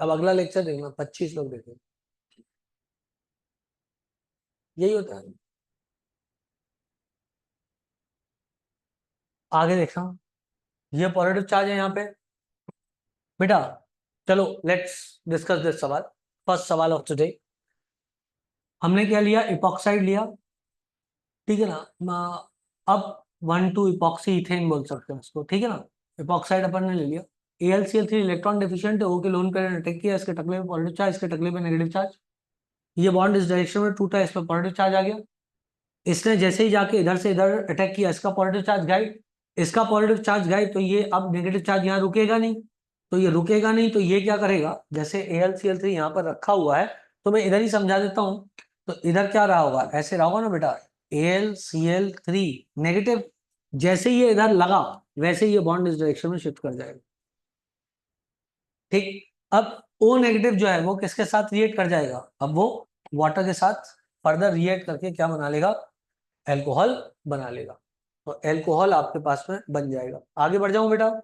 अब अगला लेक्चर देखना, 25 लोग देखें, यही होता है। आगे देखना, ये पॉजिटिव चार्ज है यहाँ पे बेटा। चलो लेट्स डिस्कस दिस सवाल, फर्स्ट सवाल ऑफ टुडे। हमने क्या लिया, इपॉक्साइड लिया, ठीक है ना। अब 1,2 इपॉक्सी इथेन बोल सकते हैं इसको, ठीक है ना। इपॉक्साइड अपन ने ले लिया, AlCl3 इलेक्ट्रॉन डेफिशिएंट है, O के लोन पेयर ने अटैक किया, इसके टकले में पॉजिटिव चार्ज, इसके टकले में नेगेटिव चार्ज। ये बॉन्ड इस डायरेक्शन में टूटा, इस पर पॉजिटिव चार्ज आ गया। इसने जैसे ही जाके इधर से इधर अटैक किया, इसका पॉजिटिव चार्ज गायब, इसका पॉजिटिव चार्ज गायब, तो ये अब नेगेटिव चार्ज यहाँ रुकेगा नहीं, तो ये रुकेगा नहीं, तो ये क्या करेगा, जैसे AlCl3 यहाँ पर रखा हुआ है, तो मैं इधर ही समझा देता हूँ। तो इधर क्या रहा होगा, ऐसे रहा होगा ना बेटा, AlCl3 नेगेटिव, जैसे ही ये इधर लगा वैसे ही ये बॉन्ड इस डायरेक्शन में शिफ्ट कर जाएगा, ठीक। अब O नेगेटिव जो है वो किसके साथ रिएक्ट कर जाएगा, अब वो वाटर के साथ फर्दर रिएक्ट करके क्या बना लेगा, एल्कोहल बना लेगा। तो एल्कोहल आपके पास में बन जाएगा। आगे बढ़ जाऊं बेटा,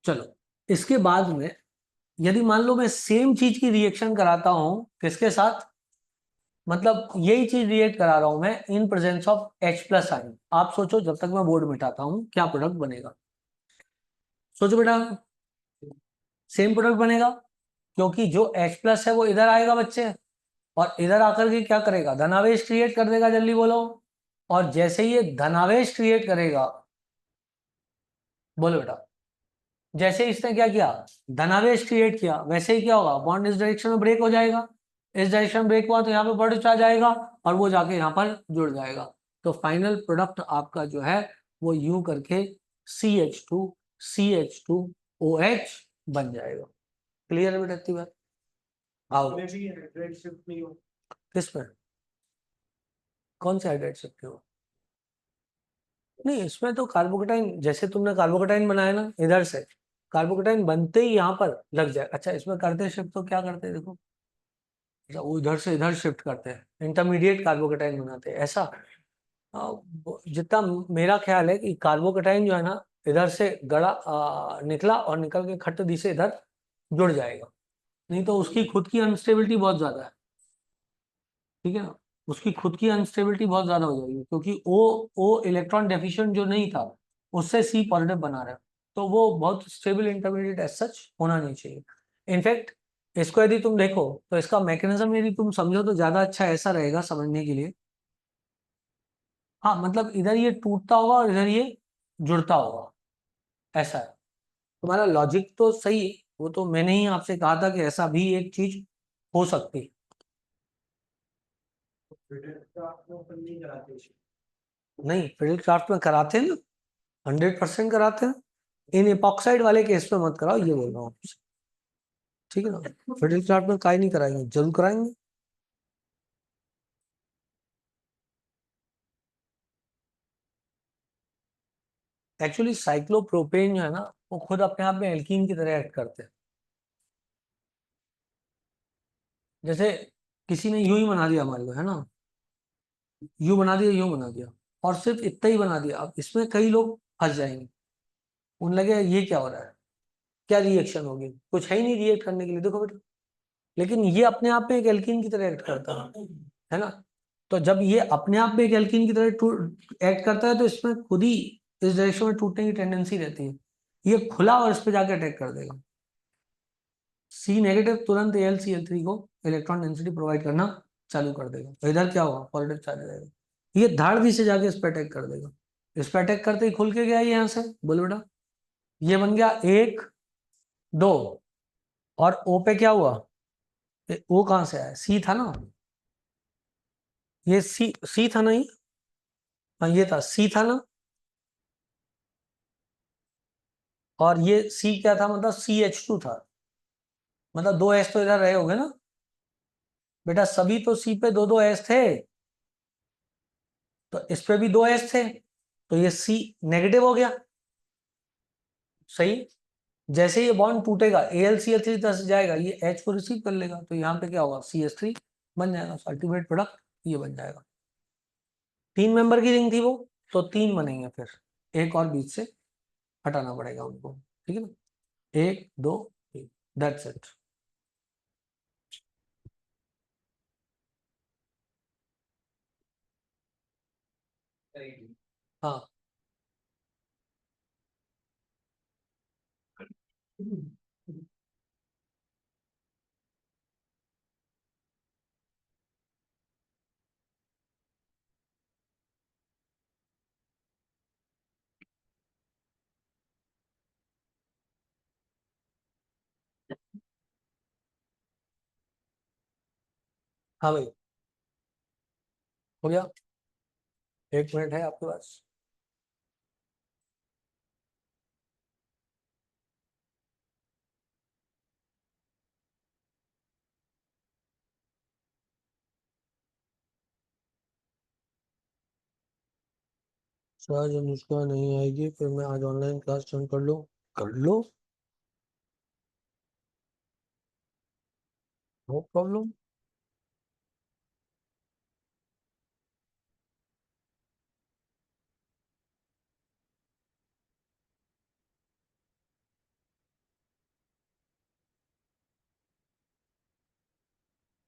चलो। इसके बाद में यदि मान लो मैं सेम चीज की रिएक्शन कराता हूं किसके साथ, मतलब यही चीज रिएक्ट करा रहा हूं मैं in presence of H+ ion. आप सोचो, जब तक मैं बोर्ड मिटाता हूं क्या प्रोडक्ट बनेगा, सोचो बेटा। सेम प्रोडक्ट बनेगा, क्योंकि जो H+ है वो इधर आएगा बच्चे, और इधर आकर के क्या करेगा, धनावेश क्रिएट कर देगा, जल्दी बोलो। और जैसे ही ये धनावेश क्रिएट करेगा, बोलो बेटा, जैसे इसने क्या किया, धनावेश क्रिएट किया, वैसे ही क्या होगा, बॉन्ड इस डायरेक्शन में ब्रेक हो जाएगा। इस डायरेक्शन में ब्रेक हुआ तो यहाँ पे पॉजिटिव चार्ज आएगा और वो जाके यहाँ पर जुड़ जाएगा। तो फाइनल प्रोडक्ट आपका जो है वो यूं करके CH2CH2OH बन जाएगा। क्लियर है बेटा इतनी बात? आओ, किस में, कौन से हाइड्रेट शिफ्ट हो? नहीं, इसमें तो कार्बोकेटाइन, जैसे तुमने कार्बोकेटाइन बनाया ना इधर से, कार्बोकेटाइन बनते ही यहाँ पर लग जाए। अच्छा, इसमें करते शिफ्ट तो क्या करते हैं देखो, अच्छा वो इधर से इधर शिफ्ट करते हैं, इंटरमीडिएट कार्बोकेटाइन बनाते हैं ऐसा। जितना मेरा ख्याल है कि कार्बोकेटाइन जो है ना, इधर से गड़ा निकला और निकल के खट्ट दी से इधर जुड़ जाएगा, नहीं तो उसकी खुद की अनस्टेबिलिटी बहुत ज्यादा है, ठीक है ना। उसकी खुद की अनस्टेबिलिटी बहुत ज्यादा हो जाएगी, क्योंकि ओ इलेक्ट्रॉन डेफिशिएंट जो नहीं था उससे C पॉजिटिव बना रहा है, तो वो बहुत स्टेबल इंटरमीडिएट एज सच होना नहीं चाहिए। इनफैक्ट इसको यदि तुम देखो तो इसका मैकेनिज्म यदि तुम समझो तो ज्यादा अच्छा ऐसा रहेगा समझने के लिए। हाँ, मतलब इधर ये टूटता होगा और इधर ये जुड़ता होगा, ऐसा है। तुम्हारा लॉजिक तो सही है, वो तो मैंने ही आपसे कहा था कि ऐसा भी एक चीज हो सकती है। नहीं, फिडल क्राफ्ट में कराते हैं ना, 100% कराते हैं। इन इपॉक्साइड वाले केस में मत कराओ, ये बोल रहा हूँ आपसे, ठीक है ना। फिडल क्राफ्ट में काहे नहीं कराएंगे, जरूर कराएंगे। एक्चुअली साइक्लोप्रोपेन जो है ना, वो खुद अपने आप में एल्कीन की तरह एक्ट करते हैं। जैसे किसी ने यूं ही बना दिया हमारे को, है ना, यूं बना दिया, यूं बना दिया, और सिर्फ इतना ही बना दिया। अब इसमें कई लोग फंस जाएंगे, उन लगे ये क्या हो रहा है, क्या रिएक्शन होगी, कुछ है ही नहीं रिएक्ट करने के लिए, देखो बेटा। लेकिन ये अपने आप में एक एल्कीन की तरह एक्ट करता है ना। तो जब ये अपने आप में एक एल्कीन की तरह एक्ट करता है तो इसमें खुद ही इस डायरेक्शन में टूटने की टेंडेंसी रहती है, ये खुला और इस पे जाके अटैक कर देगा। C नेगेटिव तुरंत AlCl3 को इलेक्ट्रॉन डेंसिटी प्रोवाइड करना चालू कर देगा, तो इधर क्या होगा, पॉजिटिव चार्ज रहेगा, ये धाड़ दी से जाके इस पे अटैक कर देगा। इस पे अटैक करते ही खुल के गया ये यहाँ से, बोलो बेटा, ये बन गया 1 2, और O पे क्या हुआ, O कहाँ से आया, C था ना, ये सी था ना, ये, हाँ ये था, C था ना, और ये C क्या था, मतलब CH2 था, मतलब 2 S तो इधर रहे होंगे ना बेटा, सभी तो C पे 2 2 S थे, तो इस पे भी 2 S थे, तो ये C नेगेटिव हो गया, सही। जैसे ये बॉन्ड टूटेगा AlCl3 तरह से जाएगा, ये H को रिसीव कर लेगा, तो यहाँ पे क्या होगा, CH3 बन जाएगा, अल्टीमेट प्रोडक्ट ये बन जाएगा। 3 मेंबर की रिंग थी वो, तो 3 बनेंगे, फिर एक और बीच से हटाना पड़ेगा उनको, ठीक है ना, 1 2 3, दैट्स इट। हाँ हाँ भाई, हो गया। 1 मिनट है आपके पास। शायद अनुष्का नहीं आएगी, फिर मैं आज ऑनलाइन क्लास ज्वाइन कर लूँ। कर लो, no problem.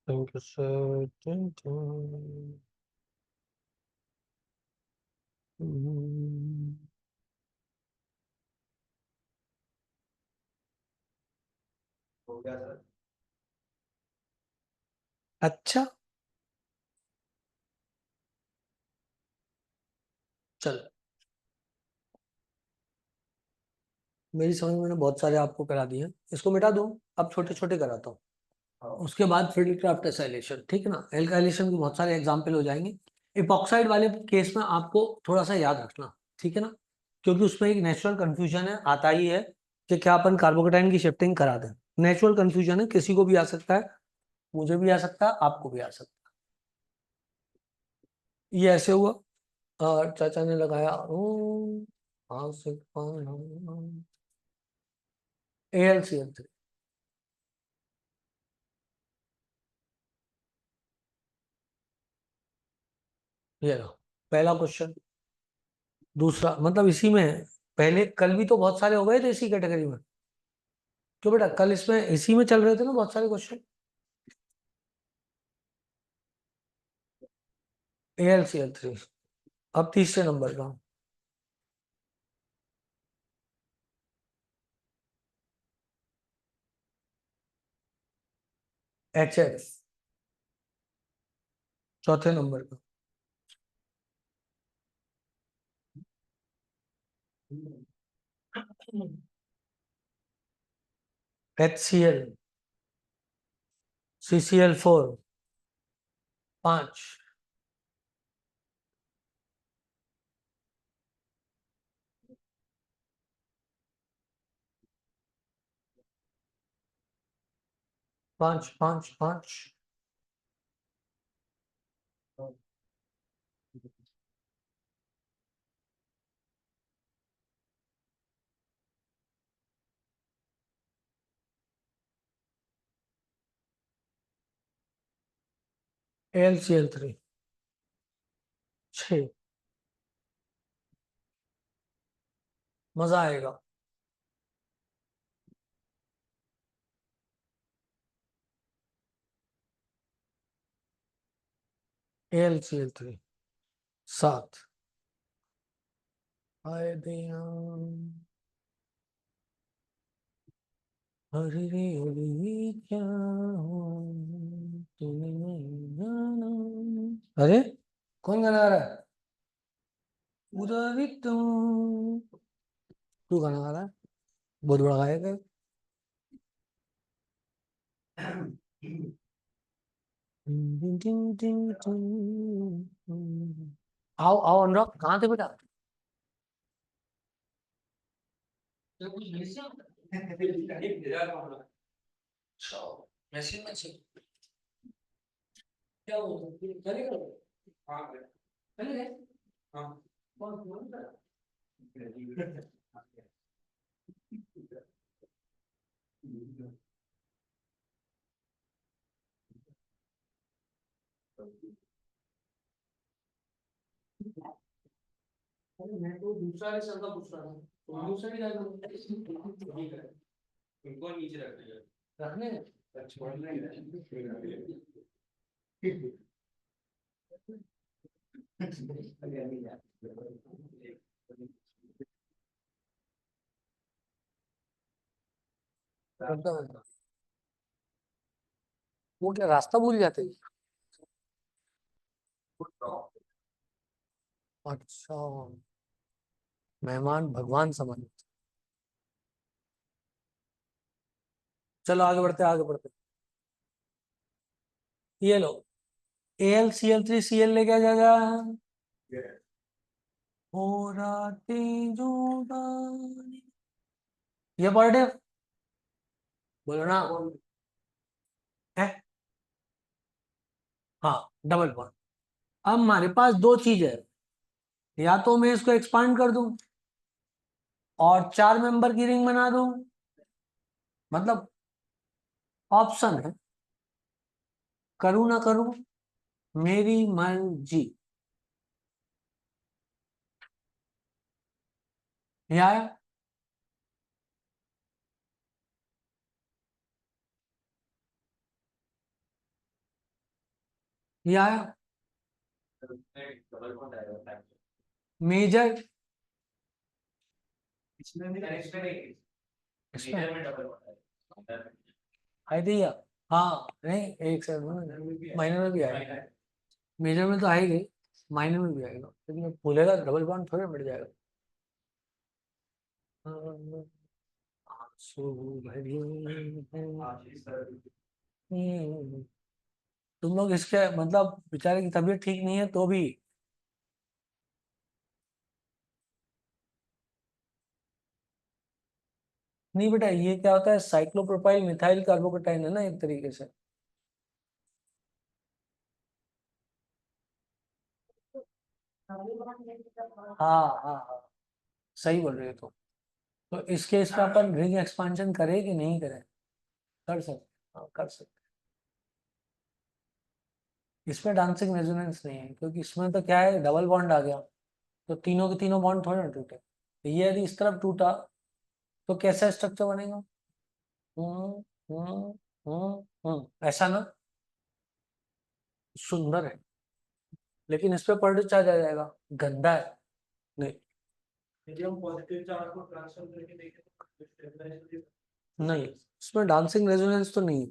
Thank you sir. हो गया सर। अच्छा, चल। मेरी समझ में मैंने बहुत सारे आपको करा दिए हैं, इसको मिटा दूं। अब छोटे छोटे कराता हूँ। उसके बाद फील्ड क्राफ्ट एसाइलेशन, ठीक है ना। एल्काइलेशन के बहुत सारे एग्जाम्पल हो जाएंगे। इपॉक्साइड वाले केस में आपको थोड़ा सा याद रखना, ठीक है ना, क्योंकि उसमें एक नेचुरल कंफ्यूजन है, आता ही है कि क्या अपन कार्बोकेटाइन की शिफ्टिंग करा दें। नेचुरल कंफ्यूजन है, किसी को भी आ सकता है, मुझे भी आ सकता है, आपको भी आ सकता है। ये ऐसे हुआ, और चाचा ने लगाया AlCl3। ये रहा पहला क्वेश्चन। दूसरा मतलब इसी में है। पहले कल भी तो बहुत सारे हो गए थे इसी कैटेगरी में। क्यों बेटा, कल इसमें इसी में चल रहे थे ना बहुत सारे क्वेश्चन। AlCl3। अब तीसरे नंबर का HF। चौथे नंबर का HCl। CCl4। 5। 5 5 5। AlCl3। 6। मजा आएगा। AlCl3। 7। हाय दिया, हरी रे हरी क्या हुआ, तूने नहीं जाना। अरे, कौन गाना गा रहा है? उधर तुम। तू गाना गा रहा है, बहुत बड़ा गायक है। आओ आओ अनुराग, कहाँ थे बेटा? मैसेज मैसेज क्या बोलते हैं? चले गए? हाँ चले गए। हाँ कौन कौन सा? अरे मैं तो दूसरा वाले सर का पूछ रहा था, तो दूसरा भी डाल दो। ठीक है, उनको नीचे रख दिया। रखने हैं? छोड़ने हैं। मतलब वो क्या रास्ता भूल जाते हैं? अच्छा, मेहमान भगवान समझ। चलो आगे बढ़ते आगे बढ़ते। ये लो, AlCl3Cl लेके आ जाएगा। हो रातें जुदाई, ये बर्थडे बोलो ना है। हाँ, डबल बॉन्ड। अब हमारे पास दो चीज है, या तो मैं इसको एक्सपांड कर दूं और 4 मेंबर की रिंग बना दूं, मतलब ऑप्शन है, करूं ना करूं, मेरी मर्जी। ये आया, ये आया मेजर। आई थी या, हाँ नहीं, एक सेकंड, माइनर में भी आएगा। मेजर में तो आएगी, माइनर में भी आएगा, लेकिन भूलेगा डबल बॉन्ड थोड़े मिट जाएगा। आंसू भरी हैं। तुम लोग इसके मतलब बेचारे की तबीयत ठीक नहीं है तो भी। नहीं बेटा, ये क्या होता है, साइक्लोप्रोपाइल मिथाइल कार्बोकेटाइन है ना एक तरीके से। हाँ हाँ हाँ, सही बोल रहे हो तुम। तो इसके इसका अपन रिंग एक्सपांशन करें कि नहीं करें? कर सकते, हाँ कर सकते। इसमें डांसिंग रेजोनेंस नहीं है, क्योंकि इसमें तो क्या है, डबल बॉन्ड आ गया, तो तीनों के तीनों बॉन्ड थोड़े ना टूटे। तो ये यदि इस तरफ टूटा तो कैसा स्ट्रक्चर बनेगा? हम्म हम्म ऐसा ना, सुंदर है, लेकिन इस पे पॉलिटिक्स आ जाएगा, गंदा है। नहीं, यदि हम पॉजिटिव चार्ज को ट्रांसफर करके देखें तो stabilize नहीं, इसमें डांसिंग रेजोनेंस तो नहीं।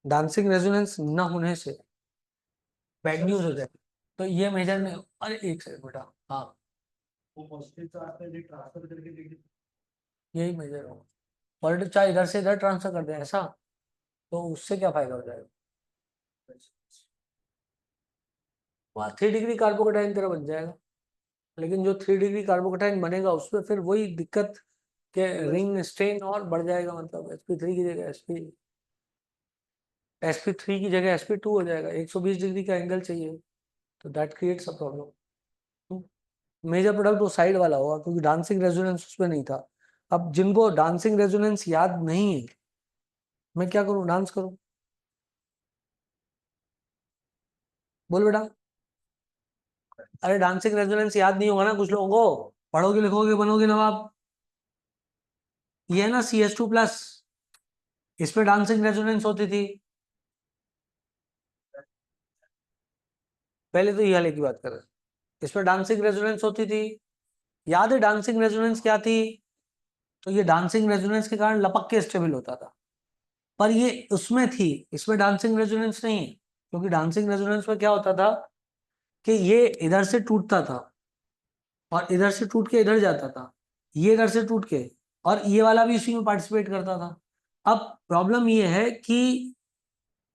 डांसिंग रेजोनेंस न होने से बैड न्यूज हो जाए। तो ये मेजर में, अरे एक सेकंड बेटा, हाँ वो पॉजिटिव चार्ज पे ट्रांसफर करके देखें, यही मेजर होगा। पॉजिटिव चार्ज इधर से इधर ट्रांसफर कर दें ऐसा, तो उससे क्या फायदा हो जाएगा? वहाँ 3 डिग्री कार्बोकेटाइन तरह बन जाएगा, लेकिन जो 3 डिग्री कार्बोकेटाइन बनेगा उसमें फिर वही दिक्कत के रिंग स्ट्रेन और बढ़ जाएगा, मतलब sp3 की जगह sp3 की जगह sp2 हो जाएगा, 120 डिग्री का एंगल चाहिए, तो that creates a problem. Major product वो साइड वाला होगा, क्योंकि डांसिंग रेजोनेंस उसमें नहीं था। अब जिनको डांसिंग रेजोनेंस याद नहीं है, मैं क्या करूं, डांस करूं? बोल बेटा। अरे डांसिंग रेजोनेंस याद नहीं होगा ना कुछ लोगों को, पढ़ोगे लिखोगे बनोगे नवाब। ये है ना CS2+, इसमें डांसिंग रेजोनेंस होती थी। पहले तो ये वाले की बात कर रहे हैं, इसमें डांसिंग रेजोनेंस होती थी। याद है डांसिंग रेजोनेंस क्या थी? तो ये डांसिंग रेजोनेंस के कारण लपक के स्टेबल होता था, पर ये उसमें थी, इसमें डांसिंग रेजोनेंस नहीं है, क्योंकि डांसिंग रेजोनेंस में क्या होता था कि ये इधर से टूटता था और इधर से टूट के इधर जाता था, ये इधर से टूट के, और ये वाला भी इसी में पार्टिसिपेट करता था। अब प्रॉब्लम ये है कि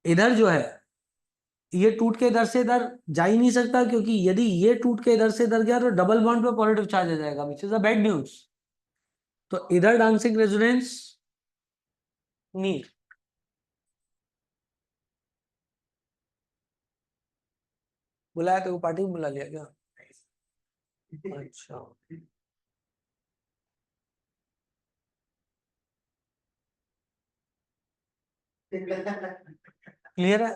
इधर जो है, ये टूट के इधर से इधर जा ही नहीं सकता, क्योंकि यदि ये टूट के इधर से इधर गया तो डबल बॉन्ड पे पॉजिटिव चार्ज आ जाएगा, which is a bad news. तो इधर डांसिंग रेजोनेंस नहीं। बुलाया तो पार्टी में बुला लिया क्या? अच्छा, क्लियर है?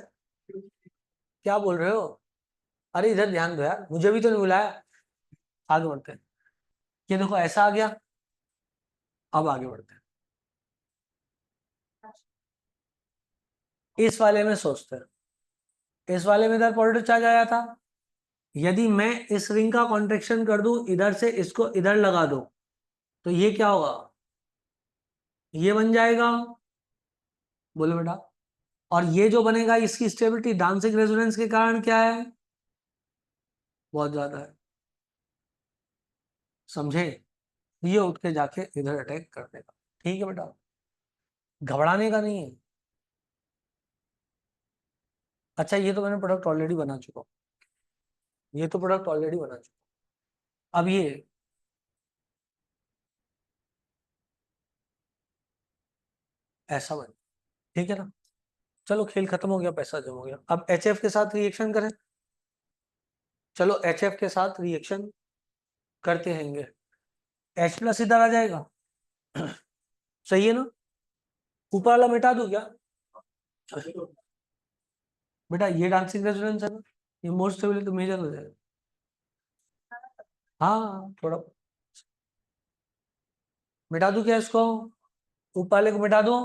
क्या बोल रहे हो? अरे इधर ध्यान दो यार, मुझे भी तो नहीं बुलाया। आगे बढ़ते हैं। ये देखो ऐसा आ गया, अब आगे बढ़ते हैं। इस वाले में सोचते हैं, इस वाले में इधर पॉजिटिव चार्ज आया था, यदि मैं इस रिंग का कॉन्ट्रेक्शन कर दूं, इधर से इसको इधर लगा दो, तो ये क्या होगा, ये बन जाएगा। बोलो बेटा। और ये जो बनेगा, इसकी स्टेबिलिटी डांसिंग रेजोनेंस के कारण क्या है, बहुत ज्यादा है। समझे? ये उठ के जाके इधर अटैक कर देगा। ठीक है बेटा, घबराने का नहीं है। अच्छा, ये तो मैंने प्रोडक्ट ऑलरेडी बना चुका हूं, ये तो प्रोडक्ट ऑलरेडी बना चुका। अब ये ऐसा बन, ठीक है ना। चलो खेल खत्म हो गया, पैसा जम हो गया। अब HF के साथ रिएक्शन करें। चलो HF के साथ रिएक्शन करते हैंगे। H प्लस इधर आ जाएगा, सही है ना। ऊपर वाला मिटा दूं क्या? बेटा ये डांसिंग रेजोनेंस है ना, ये मोर स्टेबल तो मेजर हो जाएगा। हाँ थोड़ा मिटा दूं क्या इसको, ऊपर वाले को मिटा दूं।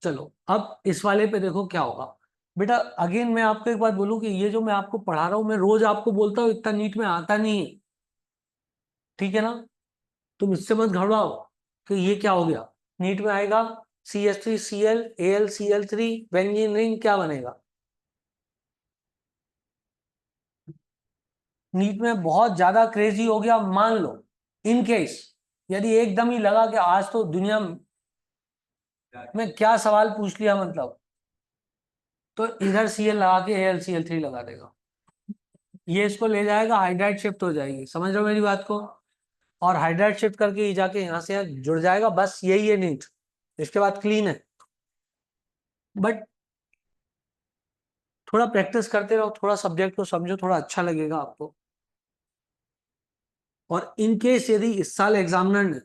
चलो अब इस वाले पे देखो क्या होगा। बेटा अगेन मैं आपको एक बात बोलूं कि ये जो मैं आपको पढ़ा रहा हूं, मैं रोज आपको बोलता हूँ, इतना नीट में आता नहीं है, ठीक है ना। तुम इससे मत घबराओ कि ये क्या हो गया, नीट में आएगा CH3Cl AlCl3 बेंजीन रिंग क्या बनेगा। नीट में बहुत ज्यादा क्रेजी हो गया, मान लो इन केस यदि एकदम ही लगा कि आज तो दुनिया में क्या सवाल पूछ लिया मतलब, तो इधर Cl लगा के AlCl3 लगा देगा, ये इसको ले जाएगा, हाइड्राइड शिफ्ट हो जाएगी। समझ रहे हो मेरी बात को। और हाइड्राइड शिफ्ट करके ये जाके यहाँ से यहाँ जुड़ जाएगा, बस यही है नीट, इसके बाद क्लीन है। बट थोड़ा प्रैक्टिस करते रहो, थोड़ा सब्जेक्ट को समझो, थोड़ा अच्छा लगेगा आपको। और इन केस यदि इस साल एग्जामिनर ने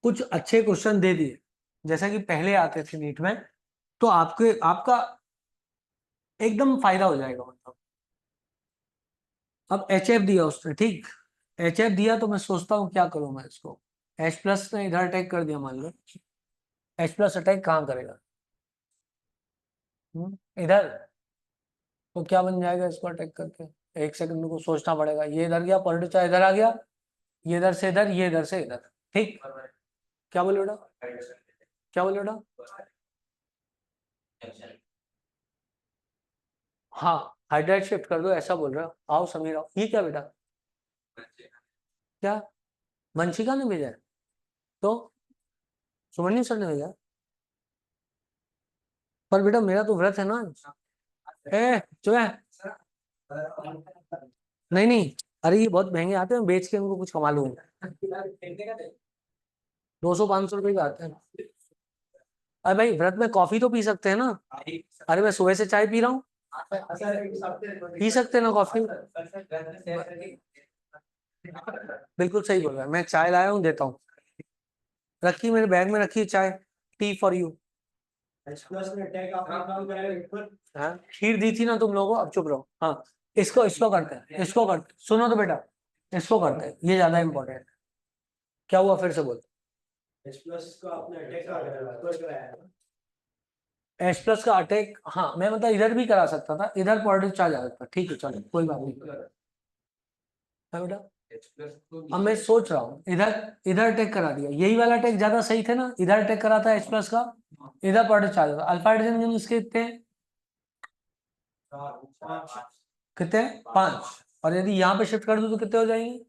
कुछ अच्छे क्वेश्चन दे दिए, जैसा कि पहले आते थे नीट में, तो आपके आपका एकदम फायदा हो जाएगा मतलब। अब HF दिया उसने, ठीक, HF दिया तो मैं सोचता हूँ क्या करूँ मैं इसको। H प्लस ने इधर अटैक कर दिया, मान लो H प्लस अटैक कहाँ करेगा, इधर, तो क्या बन जाएगा इसको अटैक करके। एक सेकंड को सोचना पड़ेगा। ये इधर गया, पॉलिटिक्स इधर आ गया, ये इधर से इधर, ये इधर से इधर, ठीक। क्या बोले बेटा, क्या बोले बेटा। हाँ हाइड्राइड शिफ्ट कर दो, ऐसा बोल रहे हो। आओ समीर आओ। ये क्या बेटा, क्या वंशिका ने भेजा है, तो सुमनी सर ने भेजा है? पर बेटा मेरा तो व्रत है ना। ए जो है, नहीं नहीं, अरे ये बहुत महंगे आते हैं, बेच के उनको कुछ कमा लूंगा। 200-500 रुपये का आते हैं। अरे भाई व्रत में कॉफी तो पी सकते हैं ना। अरे मैं सुबह से चाय पी रहा हूँ, पी सकते हैं ना कॉफी। बिल्कुल सही बोल रहा है, मैं चाय लाया हूँ, देता हूँ। रखी मेरे बैग में, रखी चाय, टी फॉर यू। हाँ खीर दी थी ना तुम लोगों को, अब चुप रहो। हाँ इसको इसको करते हैं, इसको करते, सुनो तो बेटा, इसको करते हैं, ये ज्यादा इंपॉर्टेंट है। क्या हुआ फिर से बोल। H प्लस का अटैक, हाँ मैं मतलब इधर भी करा सकता था, इधर पॉलिटिक्स चार्ज आ सकता, ठीक है चलो कोई बात नहीं। हाँ बेटा, अब मैं सोच रहा हूँ इधर, इधर अटैक करा दिया, यही वाला अटैक ज्यादा सही थे ना, इधर अटैक करा था H प्लस का, इधर पॉलिटिक्स चार्ज होता। अल्फा हाइड्रोजन इसके कितने हैं? कितने हैं? 5। और यदि यहाँ पे शिफ्ट कर दूं तो कितने हो जाएंगे?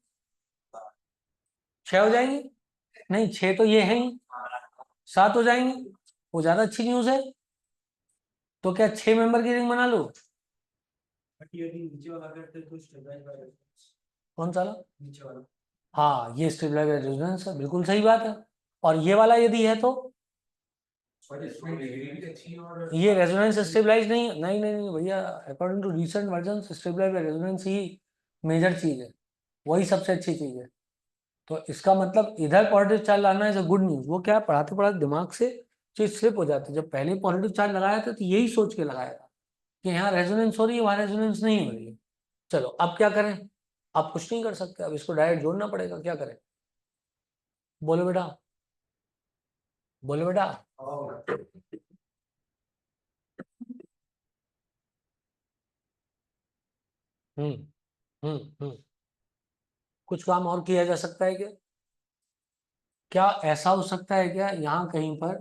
6 हो जाएंगे। नहीं 6 तो ये है ही, 7 हो जाएंगे। वो ज्यादा अच्छी न्यूज है। तो क्या 6 मेंबर की रिंग बना लो? कौन सा वाला? हाँ ये स्टेबलाइजर रेजोनेंस है, बिल्कुल सही बात है। और ये वाला यदि है तो ये रेजोनेंस स्टेबलाइज नहीं है, नहीं नहीं नहीं भैया, according to recent version stabilise resonance ही मेजर चीज है, वही सबसे अच्छी चीज है। तो इसका मतलब इधर पॉजिटिव चार्ज लाना इज अ गुड न्यूज। वो क्या है, पढ़ाते पढ़ाते दिमाग से चीज स्लिप हो जाती है। जब पहले पॉजिटिव चार्ज लगाया था तो यही सोच के लगाया था कि यहाँ रेजोनेंस हो रही है, वहां रेजोनेंस नहीं हो रही है। चलो अब क्या करें, आप कुछ नहीं कर सकते, अब इसको डायरेक्ट जोड़ना पड़ेगा, क्या करें। बोलो बेटा, बोलो बेटा। हम्म हम्म। कुछ काम और किया जा सकता है क्या? क्या ऐसा हो सकता है क्या यहाँ कहीं पर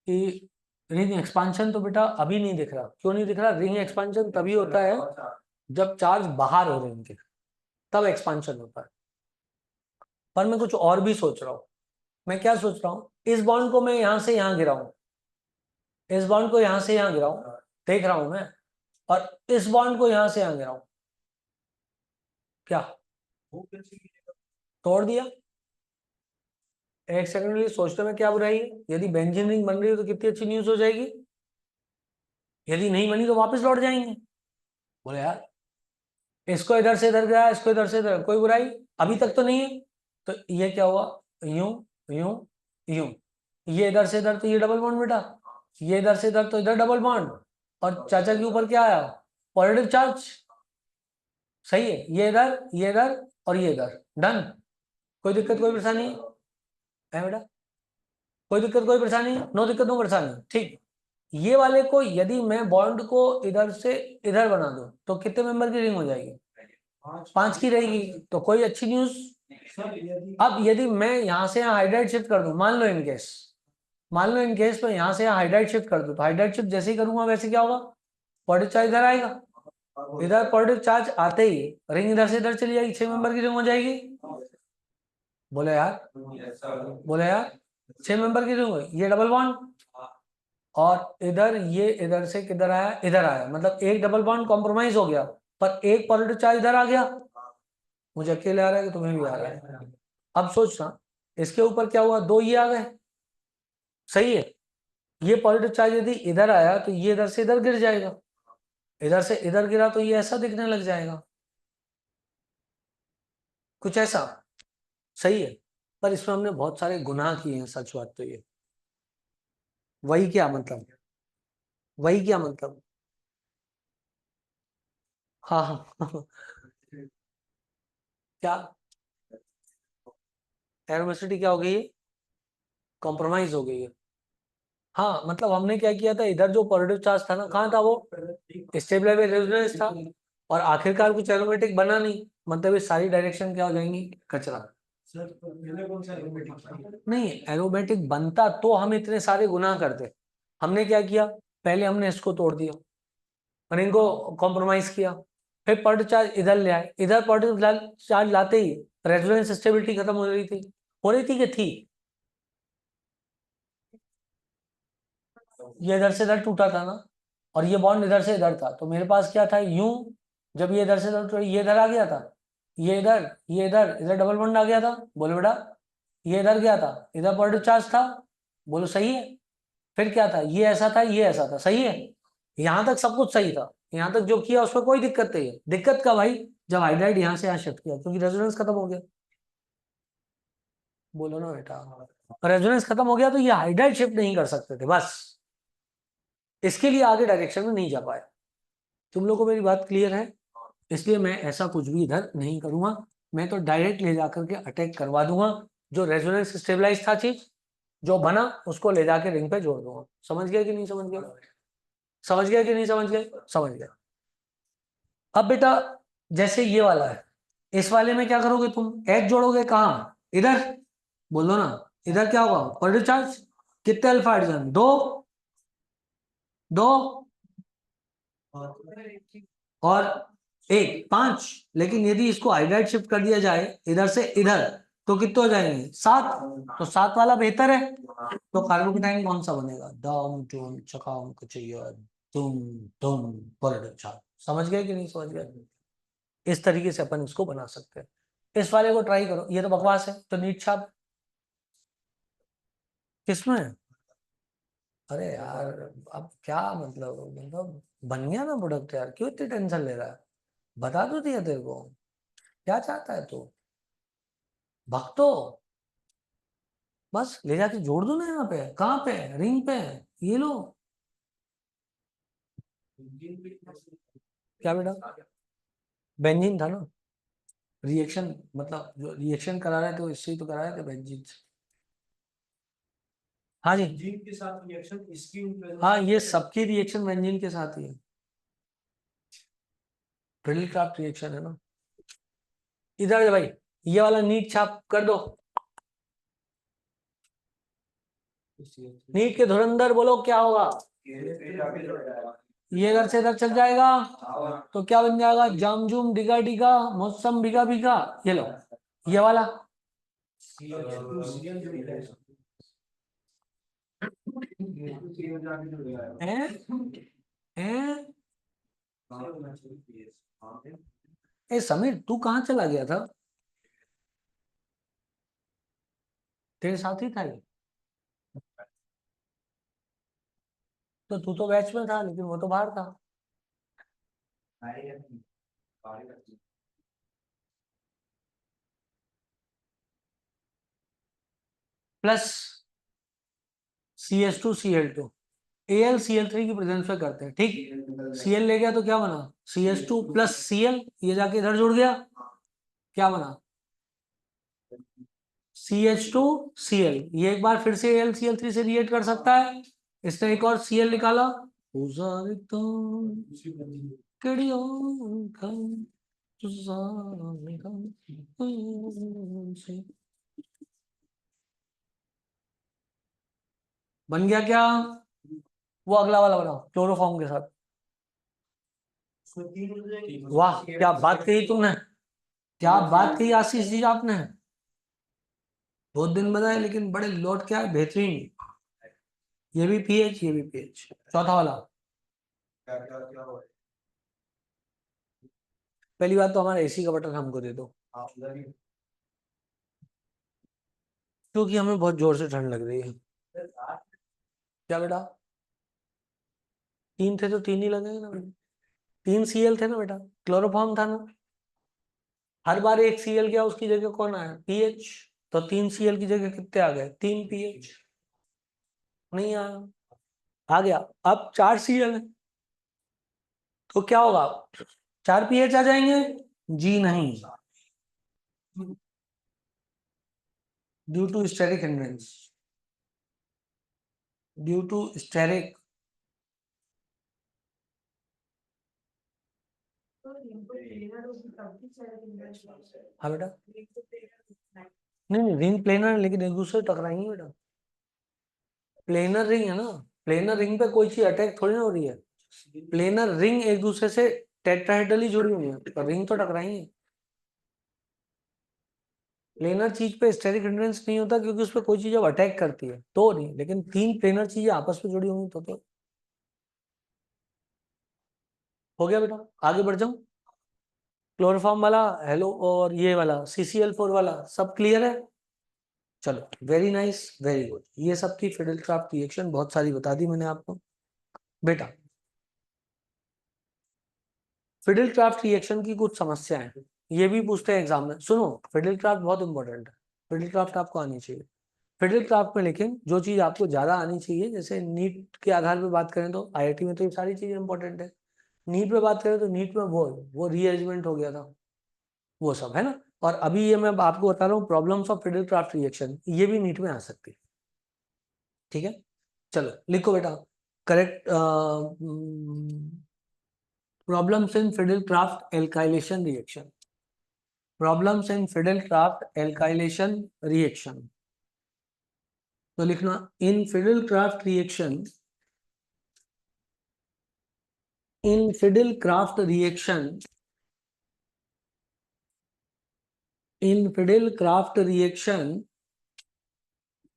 कि रिंग एक्सपांशन तो बेटा अभी नहीं दिख रहा, क्यों नहीं दिख रहा? रिंग एक्सपांशन तभी होता है जब चार्ज बाहर हो रिंग के, तब एक्सपांशन होता है। पर मैं कुछ और भी सोच रहा हूँ। मैं क्या सोच रहा हूँ, इस बॉन्ड को मैं यहां से यहां गिराऊं, इस बॉन्ड को यहां से यहां गिराऊं, देख रहा हूं मैं, और इस बॉन्ड को यहां से यहां गिराऊं, क्या तोड़ दिया? एक सेकंड के लिए सोचने में क्या बुराई है? यदि बेंजीन रिंग बन रही है तो कितनी अच्छी न्यूज हो जाएगी। यदि नहीं बनी तो वापस लौट जाएंगे। बोले यार, इसको इधर से इधर गया, इसको इधर से इधर, कोई बुराई अभी तक तो नहीं है। तो ये क्या हुआ, यूं यूं यूं, ये इधर से इधर तो ये डबल बॉन्ड बेटा, ये इधर से इधर तो इधर डबल बॉन्ड, और चाचा के ऊपर क्या आया, पॉजिटिव चार्ज। सही है, ये इधर और ये इधर, डन। कोई दिक्कत कोई परेशानी है बेटा? कोई दिक्कत कोई परेशानी? नो दिक्कत नो परेशानी, ठीक। ये वाले को यदि मैं बॉन्ड को इधर से इधर बना दूं तो कितने मेंबर की रिंग हो जाएगी? 5 की रहेगी। तो कोई अच्छी न्यूज। अब यदि मैं यहां से यहाँ हाइड्राइड शिफ्ट कर दूं, मान लो इनकेस, मान लो इनकेस मैं यहां से यहाँ हाइड्राइड शिफ्ट कर दूं, तो हाइड्राइड शिफ्ट जैसे ही करूंगा वैसे क्या होगा, पॉजिटिव चार्ज इधर आएगा, इधर पॉजिटिव चार्ज आते ही रिंग इधर से इधर चली जाएगी, 6 मेंबर की रिंग हो जाएगी। बोले यार, बोले यार, 6 मेंबर की रिंग हुई, ये डबल बॉन्ड, और इधर ये इधर से किधर आया, इधर आया, मतलब एक डबल बॉन्ड कॉम्प्रोमाइज हो गया, पर एक पॉजिटिव चार्ज इधर आ गया। मुझे अकेले आ रहा है कि तुम्हें भी आ रहा है? अब सोचना, इसके ऊपर क्या हुआ, 2 ये आ गए, सही है। ये पॉजिटिव चार्ज यदि इधर आया तो ये इधर से इधर गिर जाएगा, इधर से इधर गिरा तो ये ऐसा दिखने लग जाएगा, कुछ ऐसा, सही है। पर इसमें हमने बहुत सारे गुनाह किए हैं, सच बात तो ये। वही क्या मतलब, वही क्या मतलब? हाँ हाँ क्या एरोमेसिटी क्या हो गई है, कॉम्प्रोमाइज हो गई है। हाँ मतलब हमने क्या किया था, इधर जो पॉजिटिव चार्ज था ना, कहाँ था वो, स्टेबल रेजोनेंस था, और आखिरकार कुछ एरोमेटिक बना नहीं, मतलब ये सारी डायरेक्शन क्या हो जाएंगी, कचरा। नहीं, एरोमेटिक बनता तो हम इतने सारे गुनाह करते। हमने क्या किया, पहले हमने इसको तोड़ दिया और इनको कॉम्प्रोमाइज किया, फिर पॉजिटिव चार्ज इधर ले आए, इधर पॉजिटिव चार्ज लाते ही रेजोनेंस स्टेबिलिटी खत्म हो रही थी, हो रही थी कि थी? ये इधर से इधर टूटा था ना, और ये बॉन्ड इधर से इधर था, तो मेरे पास क्या था, यूं, जब ये इधर से इधर टूटा, ये इधर आ गया था, ये इधर, ये इधर, इधर डबल बॉन्ड आ गया था। बोलो बेटा, ये इधर गया था, इधर पॉजिटिव चार्ज था, बोलो सही है। फिर क्या था, ये ऐसा था, ये ऐसा था, सही है। यहां तक सब कुछ सही था, यहां तक जो किया उसमें कोई दिक्कत नहीं है। दिक्कत का भाई, जब हाइड्राइड यहां से यहां शिफ्ट किया, क्योंकि रेजोनेंस खत्म हो गया। बोलो ना बेटा, रेजोनेंस खत्म हो गया तो ये हाइड्राइड शिफ्ट नहीं कर सकते थे, बस इसके लिए आगे डायरेक्शन में नहीं जा पाए। तुम लोग को मेरी बात क्लियर है? इसलिए मैं ऐसा कुछ भी इधर नहीं करूंगा, मैं तो डायरेक्ट ले जाकर के अटैक करवा दूंगा। जो रेजोनेंस स्टेबलाइज था चीज, जो बना उसको ले जाके रिंग पे जोड़ दूंगा। समझ गया कि नहीं समझ गया? समझ गया कि नहीं समझ गया? समझ गया। अब बेटा, जैसे ये वाला है, इस वाले में क्या करोगे तुम, एच जोड़ोगे कहाँ, इधर, बोलो ना, इधर क्या होगा, पॉजिटिव चार्ज, कितने अल्फा हाइड्रोजन, दो, दो और एक, 5। लेकिन यदि इसको हाइड्राइड शिफ्ट कर दिया जाए इधर से इधर, तो कितने हो जाएंगे, 7। तो 7 वाला बेहतर है। तो कार्बोकेटाइन कौन सा बनेगा, डम डुम चकाम कचैया, तुम तुम पॉजिटिव चार्ज। समझ गए कि नहीं समझ गए? इस तरीके से अपन इसको बना सकते हैं। इस वाले को ट्राई करो, ये तो बकवास है, तो नीट छाप। किसमें? अरे यार, अब क्या मतलब बन गया ना प्रोडक्ट यार, क्यों इतनी टेंशन ले रहा है? बता तो दिया तेरे को, क्या चाहता है तू, भक्तो। बस ले जाके जोड़ दो ना, यहाँ पे, कहाँ पे, रिंग पे, ये लो। क्या बेटा, बेंजीन था ना, रिएक्शन, मतलब जो रिएक्शन करा रहे थे वो इससे ही तो करा रहे थे, बेंजीन से। हाँ जी, बेंजीन के साथ रिएक्शन इसकी, हाँ ये सबकी रिएक्शन बेंजीन के साथ ही है। फिडलक्राफ्ट रिएक्शन है ना। इधर भाई ये वाला नीट छाप कर दो। नीट के धुरंधर बोलो क्या होगा। ये इधर से इधर चल जाएगा तो क्या बन जाएगा, जामजुम डिगा डिगा मौसम बिगा बिगा। ये लो ये वाला हैं? ए समीर तू कहाँ चला गया था, तेरे साथ ही था ये। तो तू तो बैच में था लेकिन वो तो बाहर था। प्लस CH2Cl2 AlCl3 की प्रेजेंस में करते हैं, ठीक। Cl ले गया तो क्या बना, CH2 प्लस Cl, ये जाके इधर जुड़ गया, क्या बना CH2Cl। ये एक बार फिर से AlCl3 से रिएक्ट कर सकता है, इसने एक और Cl निकाला। बन गया क्या, वो अगला वाला बनाओ क्लोरोफॉर्म के साथ। वाह क्या बात कही तुमने, क्या बात कही आशीष जी आपने, बहुत दिन बताए लेकिन बड़े लौट क्या है बेहतरीन। ये भी पीएच ये भी पीएच। चौथा वाला, पहली बात तो हमारा एसी का बटन हमको दे दो क्योंकि हमें बहुत जोर से ठंड लग रही है। क्या बेटा, तीन थे तो तीन ही लगेंगे ना बेटा, तीन सीएल थे ना बेटा, क्लोरोफॉर्म था ना, हर बार एक सीएल गया उसकी जगह कौन आया पीएच, तो तीन सीएल की जगह कितने आ गए, तीन पीएच। नहीं आया, आ गया। अब चार सीएल है तो क्या होगा, चार पीएच आ जाएंगे, जी नहीं, due to steric hindrance, due to steric. हाँ बेटा, नहीं नहीं रिंग प्लेनर है लेकिन एक दूसरे टकराएंगे बेटा, प्लेनर रिंग है ना, प्लेनर रिंग पे कोई चीज अटैक थोड़ी ना हो रही है, प्लेनर रिंग एक दूसरे से टेट्राहेड्रली जुड़ी हुई है तो रिंग तो टकराएंगे। प्लेनर चीज पे स्टेरिक हिंड्रेंस नहीं होता क्योंकि उस पर कोई चीज जब अटैक करती है तो नहीं, लेकिन तीन प्लेनर चीजें आपस में जुड़ी हुई तो हो गया बेटा। आगे बढ़ जाऊं, क्लोरोफॉर्म वाला हेलो और ये वाला CCl4 वाला सब क्लियर है। चलो वेरी नाइस वेरी गुड, ये सब थी फिडलक्राफ्ट रिएक्शन, बहुत सारी बता दी मैंने आपको बेटा। फिडलक्राफ्ट रिएक्शन की कुछ समस्याएं हैं, ये भी पूछते हैं एग्जाम में, सुनो फिडलक्राफ्ट बहुत इंपॉर्टेंट है, फिडलक्राफ्ट आपको आनी चाहिए। फिडलक्राफ्ट में लेकिन जो चीज आपको ज्यादा आनी चाहिए, जैसे नीट के आधार पे बात करें तो आईआईटी में तो ये सारी चीजें इंपॉर्टेंट है, नीट पे बात करें तो नीट में वो रीअरेंजमेंट हो गया था, वो सब है ना। और अभी ये मैं आपको बता रहा हूँ प्रॉब्लम्स ऑफ फिडलक्राफ्ट रिएक्शन, ये भी नीट में आ सकती है, ठीक है। चलो लिखो बेटा, correct problems in Friedel Crafts alkylation reaction, problems in Friedel Crafts alkylation reaction. तो लिखना in Friedel Crafts reaction, in Friedel Crafts reaction, in Friedel Crafts reaction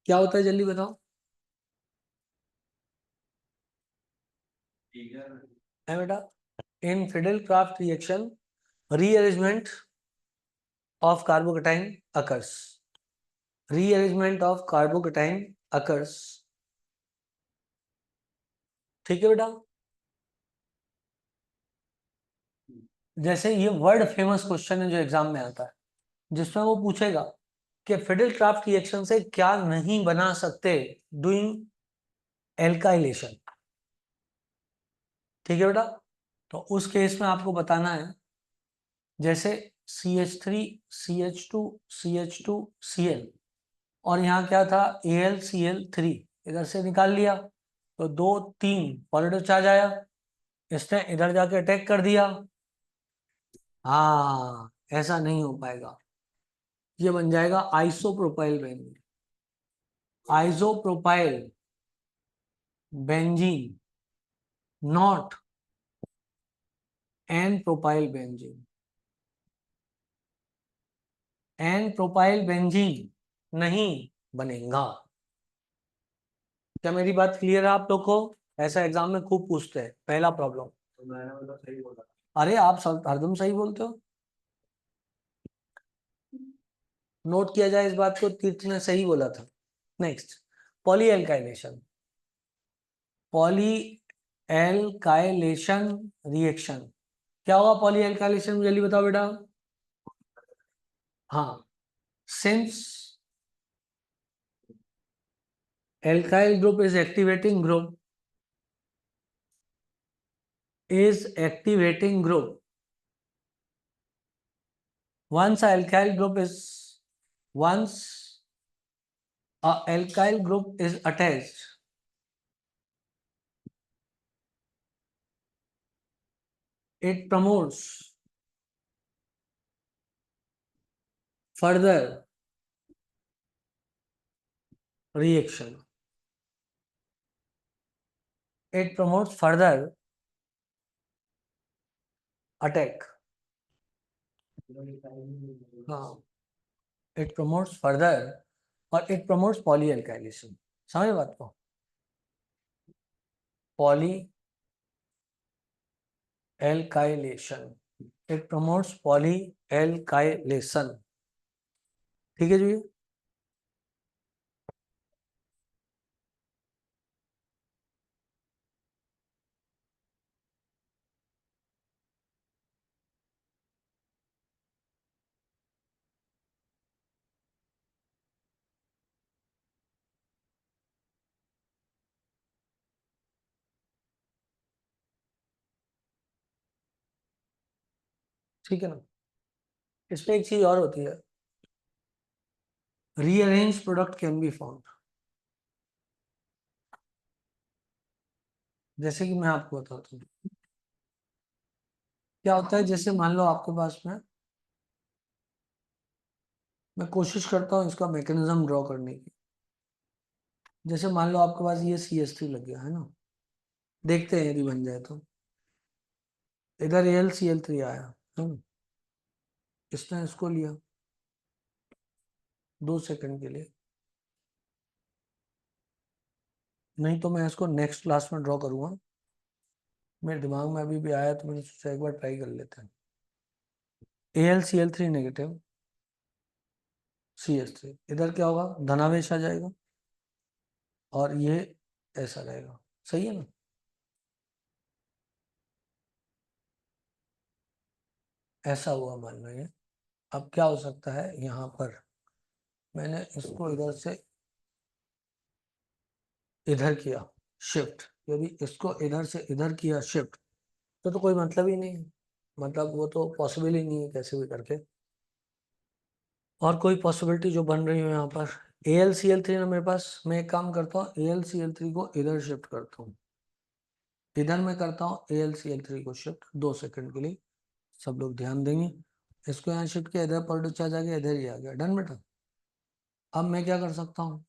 क्या होता है जल्दी बताओ, है बेटा। In Friedel Crafts reaction rearrangement of carbocation occurs, rearrangement of carbocation occurs, ठीक है बेटा। जैसे ये वर्ड फेमस क्वेश्चन है जो एग्जाम में आता है, जिसमें वो पूछेगा कि फिडलक्राफ्ट रिएक्शन से क्या नहीं बना सकते डूइंग एल्काइलेशन, ठीक है बेटा। तो उस केस में आपको बताना है, जैसे CH3 CH2 CH2 Cl और यहाँ क्या था AlCl3, इधर से निकाल लिया तो दो तीन पॉजिटिव चार्ज आया, इसने इधर जाके अटैक कर दिया, हाँ, ऐसा नहीं हो पाएगा, ये बन जाएगा isopropyl benzene. Isopropyl benzene, not n propyl benzene. N propyl benzene नहीं बनेगा। क्या मेरी बात क्लियर है आप लोग को? ऐसा एग्जाम में खूब पूछते हैं, पहला प्रॉब्लम। तो मैंने मतलब सही बोला। अरे आप सब हरदम सही बोलते हो, नोट किया जाए इस बात को, तीर्थ ने सही बोला था। Next, poly alkylation. Poly alkylation reaction क्या होगा? पॉली एल्काइलेशन जल्दी बताओ बेटा। हाँ, since alkyl group is activating group, once a alkyl group is once a alkyl group is attached, it promotes further reaction. It promotes further attack. हाँ, it promotes further और it promotes polyalkylation. समझ बात को? Polyalkylation. It promotes polyalkylation. ठीक है जी? ठीक है ना? इसमें एक चीज और होती है, rearrange product can be found. जैसे कि मैं आपको बताता हूँ क्या होता है। जैसे मान लो आपके पास में, मैं कोशिश करता हूँ इसका मैकेनिज्म ड्रॉ करने की। जैसे मान लो आपके पास ये CH3 लग गया है ना, देखते हैं यदि बन जाए तो। इधर AlCl3 आया है ना, इसने इसको लिया 2 सेकंड के लिए, नहीं तो मैं इसको नेक्स्ट क्लास में ड्रॉ करूंगा। मेरे दिमाग में अभी भी आया तो मैंने सोचा एक बार ट्राई कर लेते हैं। AlCl3 नेगेटिव, CH3, इधर क्या होगा? धनावेश आ जाएगा और ये ऐसा रहेगा। सही है ना? ऐसा हुआ मान लो ये। अब क्या हो सकता है, यहाँ पर मैंने इसको इधर से इधर किया शिफ्ट, यदि इसको इधर से इधर किया शिफ्ट, तो कोई मतलब ही नहीं है। मतलब वो तो पॉसिबल ही नहीं है कैसे भी करके। और कोई पॉसिबिलिटी जो बन रही हो यहाँ पर, AlCl3 ना मेरे पास, मैं एक काम करता हूँ AlCl3 को इधर शिफ्ट करता हूँ, इधर मैं करता हूँ AlCl3 को शिफ्ट 2 सेकंड के लिए। सब लोग ध्यान देंगे, इसको यहाँ शिफ्ट किया, इधर प्रोडक्ट आ गया, इधर ही आ गया। डन बेटा? अब मैं क्या कर सकता हूँ?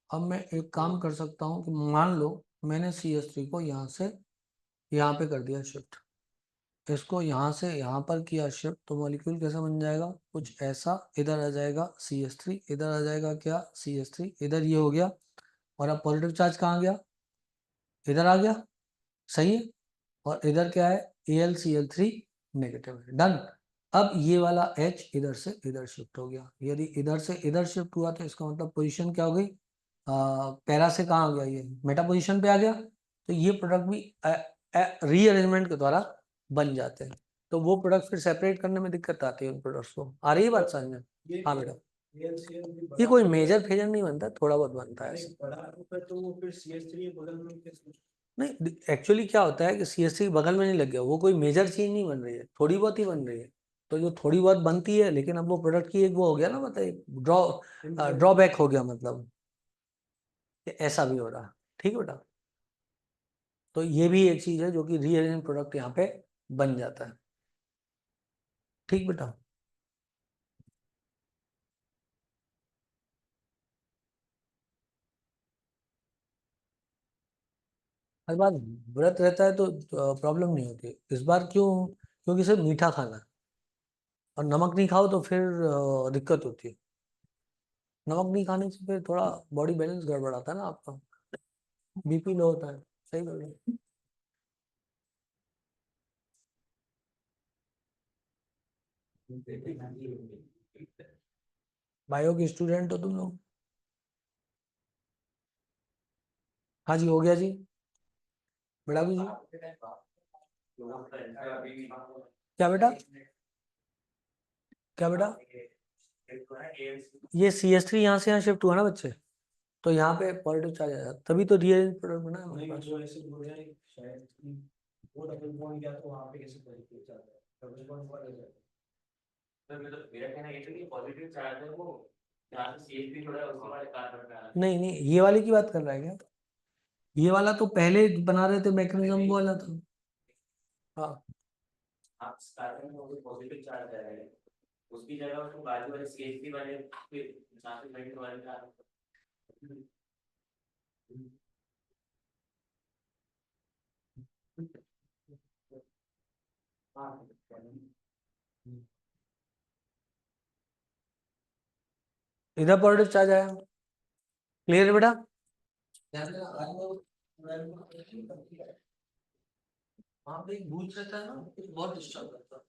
अब मैं एक काम कर सकता हूँ कि मान लो मैंने CH3 को यहाँ से यहाँ पे कर दिया शिफ्ट, इसको यहाँ से यहाँ पर किया शिफ्ट, तो मॉलिक्यूल कैसा बन जाएगा? कुछ ऐसा। इधर आ जाएगा CH3, इधर आ जाएगा क्या? CH3, इधर ये हो गया। और अब पॉजिटिव चार्ज कहाँ गया? इधर आ गया। सही है। और इधर क्या है? AlCl3 नेगेटिव है। डन। अब ये वाला H इधर से इधर शिफ्ट हो गया। यदि इधर से इधर शिफ्ट हुआ तो इसका मतलब पोजीशन क्या हो गई? पैरा से कहाँ आ गया? ये मेटा पोजीशन पे आ गया। तो ये प्रोडक्ट भी रीअरेंजमेंट के द्वारा बन जाते हैं। तो वो प्रोडक्ट फिर सेपरेट करने में दिक्कत आती है उन प्रोडक्ट्स को। आ रही है बात समझ में? हाँ बेटा, ये कोई मेजर फेजर नहीं बनता, थोड़ा बहुत बनता है नहीं। एक्चुअली क्या होता है कि CH3 बगल में नहीं लग गया, वो कोई मेजर चीज नहीं बन रही है, थोड़ी बहुत ही बन रही है। तो जो थोड़ी बहुत बनती है, लेकिन अब वो प्रोडक्ट की एक वो हो गया ना, मतलब ड्रॉबैक हो गया, मतलब कि ऐसा भी हो रहा। ठीक है बेटा? तो ये भी एक चीज है जो कि रीअरेंज प्रोडक्ट यहाँ पे बन जाता है। ठीक बेटा। हर बार व्रत रहता है तो प्रॉब्लम नहीं होती, इस बार क्यों? क्योंकि सिर्फ मीठा खाना है, और नमक नहीं खाओ तो फिर दिक्कत होती है। नमक नहीं खाने से फिर थोड़ा बॉडी बैलेंस गड़बड़ाता है ना आपका, बीपी लो होता है। सही बोल रहे हो। बायो की स्टूडेंट हो तुम लोग? हाँ जी, हो गया जी। बड़ा भी जी। क्या बेटा? क्या बेटा? ये CS3 यहाँ से यहाँ शिफ्ट हुआ ना बच्चे, तो यहाँ पे पॉलिटिक्स आ जाएगा, तभी तो रियल प्रोडक्ट बना है हमारे पास। नहीं नहीं, ये वाले की बात कर रहा है क्या? ये वाला तो पहले बना रहे थे मैकेनिज्म, वो वाला था। हाँ, उसकी जगह उसको बाजू वाले CH3 वाले इधर पॉलिटिक्स आ जाएगा। क्लियर है बेटा? वहाँ पे एक भूत रहता है ना, बहुत डिस्टर्ब करता है।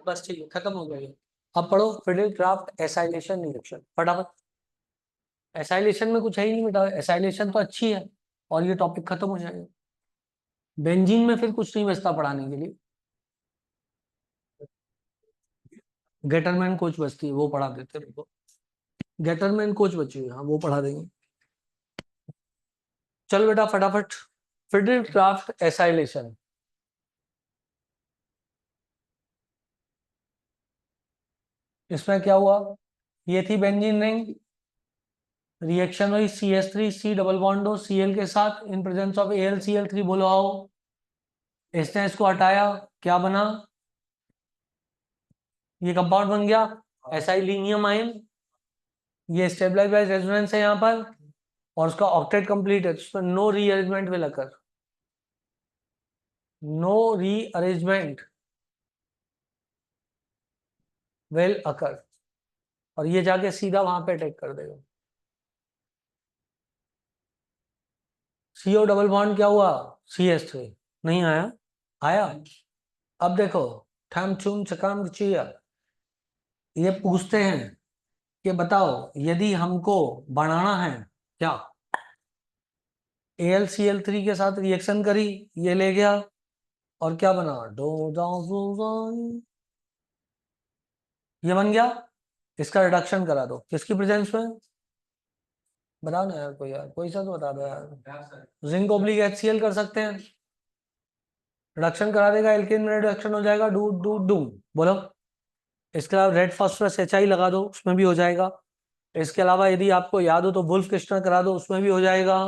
बस ठीक है, खत्म हो गया। अब पढ़ो फिडेल क्राफ्ट एसाइलेशन रिएक्शन फटाफट। एसाइलेशन में कुछ है ही नहीं बेटा, एसाइलेशन तो अच्छी है और ये टॉपिक खत्म हो जाएगा। बेंजीन में फिर कुछ नहीं बचता पढ़ाने के लिए। गेटरमैन कोच बचती है, वो पढ़ा देते हैं। गेटरमैन कोच बची है, हाँ वो पढ़ा देंगे। चल बेटा फटाफट, फिडेल क्राफ्ट एसाइलेशन। इसमें क्या हुआ? ये थी बेंजीन रिंग, रिएक्शन हुई CH3 C डबल बॉन्ड हो Cl के साथ इन प्रेजेंस ऑफ AlCl3 बोलो आओ। इसने इसको हटाया, क्या बना, ये कंपाउंड बन गया एसाइलिनियम आयन। ये स्टेबलाइज बाय रेजोनेंस है यहाँ पर, और उसका ऑक्टेट कंप्लीट है, उसमें no rearrangement will occur, no rearrangement will occur, और ये जाके सीधा वहां पे अटैक कर देगा। CO डबल बॉन्ड क्या हुआ, CH3 नहीं आया, आया। अब देखो, ठम चुम चकाम चिया, ये पूछते हैं कि बताओ यदि हमको बनाना है क्या, AlCl3 के साथ रिएक्शन करी, ये ले गया और क्या बना, ये बन गया, इसका रिडक्शन करा दो किसकी प्रेजेंस में, बताओ ना यार, कोई यार कोई सा तो बता दो यार, जिंक ऑब्लिक HCl कर सकते हैं, रिडक्शन करा देगा, एल्केन में रिडक्शन हो जाएगा, डू डू डू, बोलो। इसके अलावा रेड फास्फोरस HI लगा दो, उसमें भी हो जाएगा। इसके अलावा यदि आपको याद हो तो वुल्फ किस्टनर करा दो, उसमें भी हो जाएगा।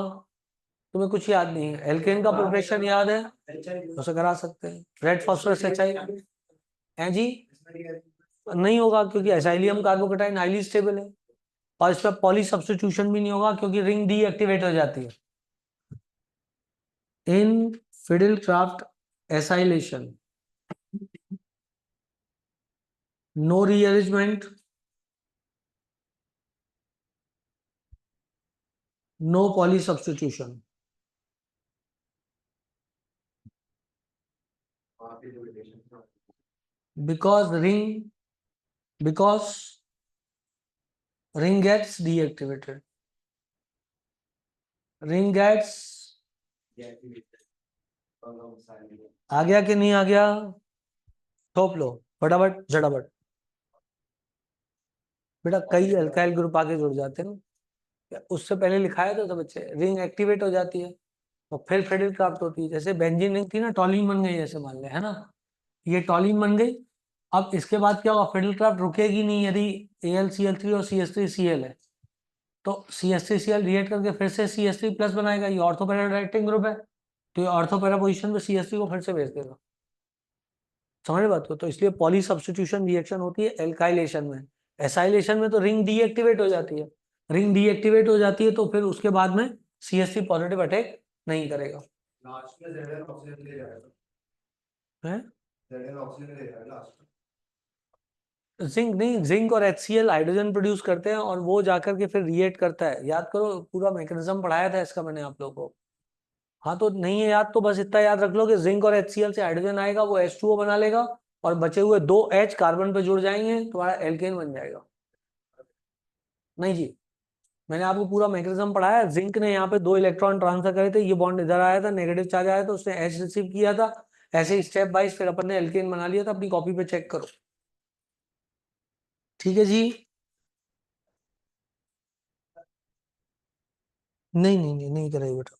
तुम्हें कुछ याद नहीं है, एल्केन का प्रिपरेशन याद है, उसे करा सकते हैं, रेड फास्फोरस HI है जी, नहीं होगा क्योंकि एसाइलियम कार्बोकेटाइन हाईली स्टेबल है, और इस पर पॉली सब्स्टिट्यूशन भी नहीं होगा क्योंकि रिंग डीएक्टिवेट हो जाती है। In Friedel Crafts acylation, no rearrangement, no poly substitution, because because ring gets deactivated, ring gets, आ गया कि नहीं आ गया, थोप लो फटाफट झटाफट, बेटा कई अल्काइल ग्रुप आके जुड़ जाते हैं ना, उससे पहले लिखाया था तो बच्चे, रिंग एक्टिवेट हो जाती है और फिर फेडिल क्राफ्ट होती है, जैसे बेंजीन रिंग थी ना, टॉलिन बन गई जैसे मान ले, है ना, ये टॉलिन बन गई। अब इसके बाद क्या होगा, फेडिल क्राफ्ट रुकेगी नहीं यदि AlCl3 और CH3Cl है, तो CH3Cl रिएक्ट करके फिर से CH3 प्लस बनाएगा, ये ऑर्थो पैरा डायरेक्टिंग ग्रुप है, तो ये ऑर्थो पैरा पोजिशन पे CH3 को फिर से भेज देगा, समझ रहे बात को, तो इसलिए पॉली सब्स्टिट्यूशन रिएक्शन होती है एल्काइलेशन में। एसाइलेशन में तो रिंग डीएक्टिवेट हो जाती है, रिंग डीएक्टिवेट हो जाती है तो फिर उसके बाद में CH3 पॉजिटिव अटैक नहीं करेगा, है जिंक नहीं, जिंक और HCl हाइड्रोजन प्रोड्यूस करते हैं और वो जाकर के फिर रिएक्ट करता है, याद करो पूरा मैकेनिज्म पढ़ाया था इसका मैंने आप लोगों को, हाँ तो नहीं है याद तो बस इतना याद रख लो कि जिंक और HCl से हाइड्रोजन आएगा, वो H2O बना लेगा और बचे हुए 2 H कार्बन पे जुड़ जाएंगे, तुम्हारा एल्केन बन जाएगा। नहीं जी, मैंने आपको पूरा मैकेनिज्म पढ़ाया, जिंक ने यहाँ पे 2 इलेक्ट्रॉन ट्रांसफर करे थे, ये बॉन्ड इधर आया था, नेगेटिव चार्ज आया था, उसने H रिसीव किया था, ऐसे ही स्टेप बाइज फिर अपन ने एल्केन बना लिया था, अपनी कॉपी पे चेक करो, ठीक है जी। नहीं नहीं नहीं, नहीं करेगा बेटा।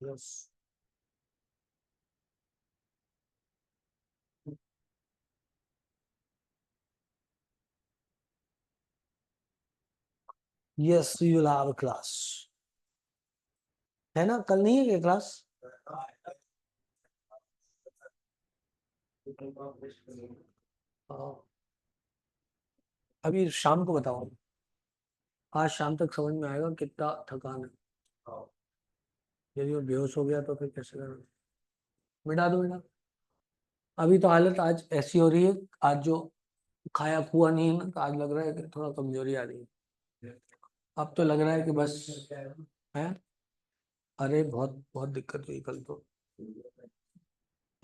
Yes yes, you will have a class, है ना, कल नहीं है क्या क्लास, अभी शाम को बताओ, आज शाम तक समझ में आएगा कितना थकान है, यदि वो बेहोश हो गया तो फिर कैसे करें, मिटा दो बेटा, अभी तो हालत आज ऐसी हो रही है, आज जो खाया हुआ नहीं है ना, तो आज लग रहा है कि थोड़ा कमजोरी आ रही है, अब तो लग रहा है कि बस है, अरे बहुत बहुत दिक्कत हुई कल तो,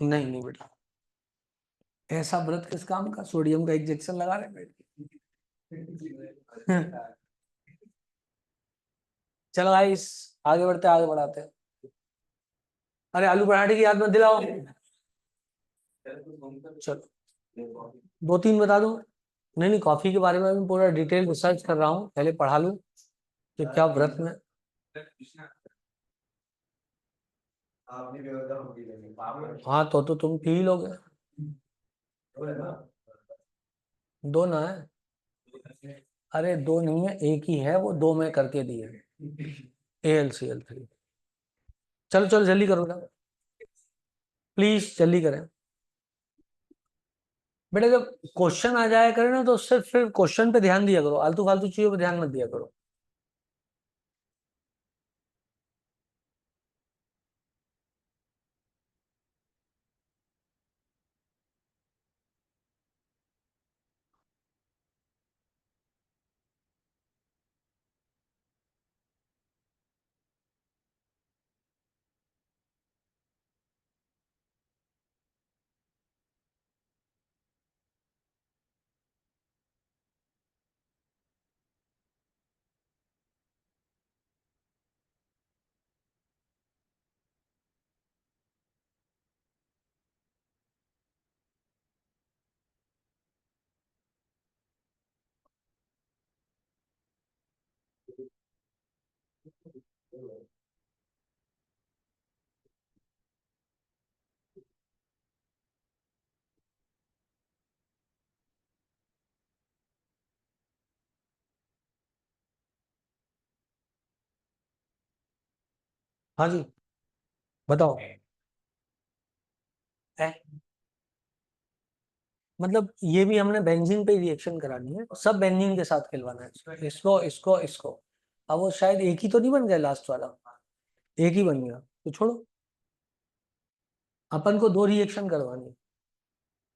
नहीं नहीं बेटा, ऐसा व्रत किस काम का, सोडियम का इंजेक्शन लगा रहे हैं। चलो गाइस, आगे बढ़ते आगे बढ़ाते हैं, अरे आलू पराठे की याद मत दिलाओ, चलो 2-3 बता दो, नहीं नहीं, कॉफी के बारे में मैं पूरा डिटेल रिसर्च कर रहा हूँ, पहले पढ़ा लूँ कि क्या व्रत में, हाँ तो तुम पी ही लोगे। दो ना है। अरे दो नहीं है, एक ही है, वो दो में करके दिए। AlCl3। चलो चलो जल्दी करो ना, प्लीज जल्दी करें। बेटा जब क्वेश्चन आ जाया करे ना तो सिर्फ फिर क्वेश्चन पे ध्यान दिया करो, आलतू फालतू चीजों पे ध्यान मत दिया करो। हाँ जी, बताओ। ए, मतलब ये भी हमने बेंजीन पे रिएक्शन करानी है, सब बेंजीन के साथ खिलवाना है, इसको इसको इसको। अब वो शायद एक ही तो नहीं बन गया लास्ट वाला, एक ही बन गया तो छोड़ो। अपन को दो रिएक्शन करवानी है,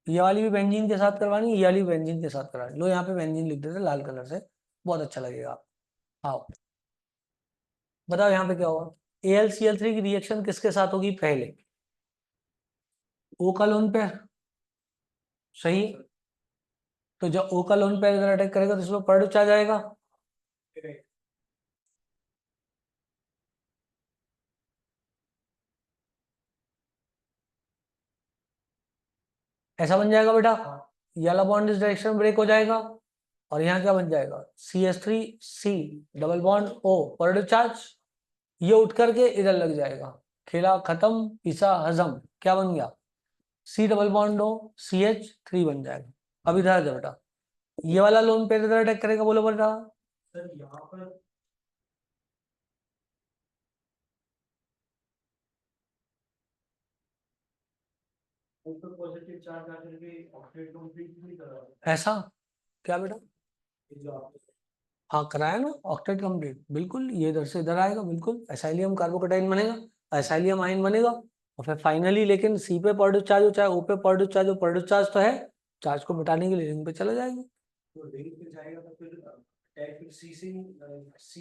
ये वाली भी बेंजीन के साथ करवानी है, ये वाली भी बेंजीन के साथ करवानी। लो यहाँ पे बेंजीन लिख देते लाल कलर से, बहुत अच्छा लगेगा आप। आओ बताओ यहाँ पे क्या होगा। AlCl3 की रिएक्शन किसके साथ होगी पहले? O का लोन पेयर, सही। तो जब O का लोन पेयर अगर अटैक करेगा तो इसमें पर्च आ जाएगा। ऐसा बन जाएगा बेटा, ये वाला बॉन्ड इस डायरेक्शन में ब्रेक हो जाएगा, और यहाँ क्या बन जाएगा, CH3C double bond O positive charge, ये उठ करके इधर लग जाएगा। खेला खत्म, पिसा हजम, क्या बन गया, C double bond O CH3 बन जाएगा। अब इधर आ जाओ बेटा, ये वाला लोन पेयर इधर अटैक करेगा, बोलो बेटा। सर यहाँ पर पॉजिटिव चार्ज आकर के ऑक्टेट कंप्लीट नहीं करा, ऐसा क्या बेटा? हाँ कराया ना ऑक्टेट कंप्लीट, बिल्कुल ये इधर से इधर आएगा, बिल्कुल एसाइलियम कार्बोकेटाइन बनेगा, एसाइलियम आयन बनेगा, और फिर फाइनली लेकिन सी पे पॉजिटिव चार्ज हो चाहे ओ पे पॉजिटिव चार्ज हो, पॉजिटिव चार्ज तो है, चार्ज को मिटाने के लिए रिंग पे चला जाएगा। तो रिंग पे जाएगा तो फिर अटैक सी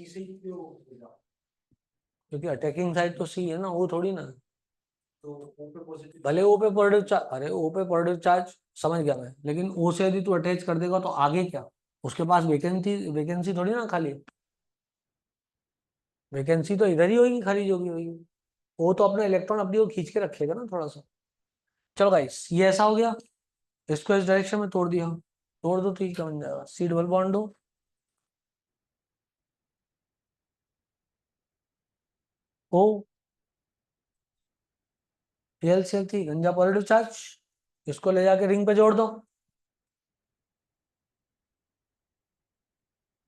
से क्यों होगा? क्योंकि अटैकिंग साइड तो सी है ना, वो थोड़ी ना। तो ओ पे पॉजिटिव, भले ओ पे पॉजिटिव चार्ज, अरे ओ पे पॉजिटिव चार्ज समझ गया मैं, लेकिन ओ से यदि तू अटैच कर देगा तो आगे क्या, उसके पास वैकेंसी वैकेंसी थोड़ी ना खाली, वैकेंसी तो इधर ही होगी खाली जो भी होगी, वो तो अपना इलेक्ट्रॉन अपनी को खींच के रखेगा ना थोड़ा सा। चलो गाइस ये ऐसा हो गया, इसको इस डायरेक्शन में तोड़ दिया, तोड़ दो तो ये क्या बन जाएगा, C डबल बॉन्ड दो O AlCl3 गंजा पॉजिटिव चार्ज, इसको ले जाके रिंग पे जोड़ दो।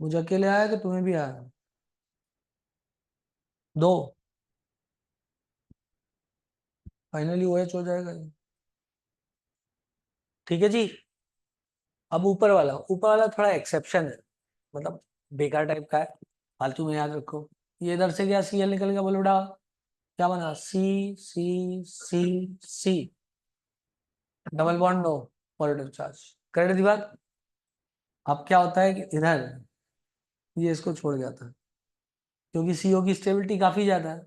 मुझे अकेले आया कि तुम्हें भी आया? दो, फाइनली OH हो जाएगा ये। ठीक है जी। अब ऊपर वाला थोड़ा एक्सेप्शन है, मतलब बेकार टाइप का है, फालतू में याद रखो। ये इधर से क्या Cl निकल गया, बोलो बेटा क्या बना, C double bond no positive charge, कर दी बात। अब क्या होता है कि इधर ये इसको छोड़ जाता है, क्योंकि CO की स्टेबिलिटी काफी ज्यादा है,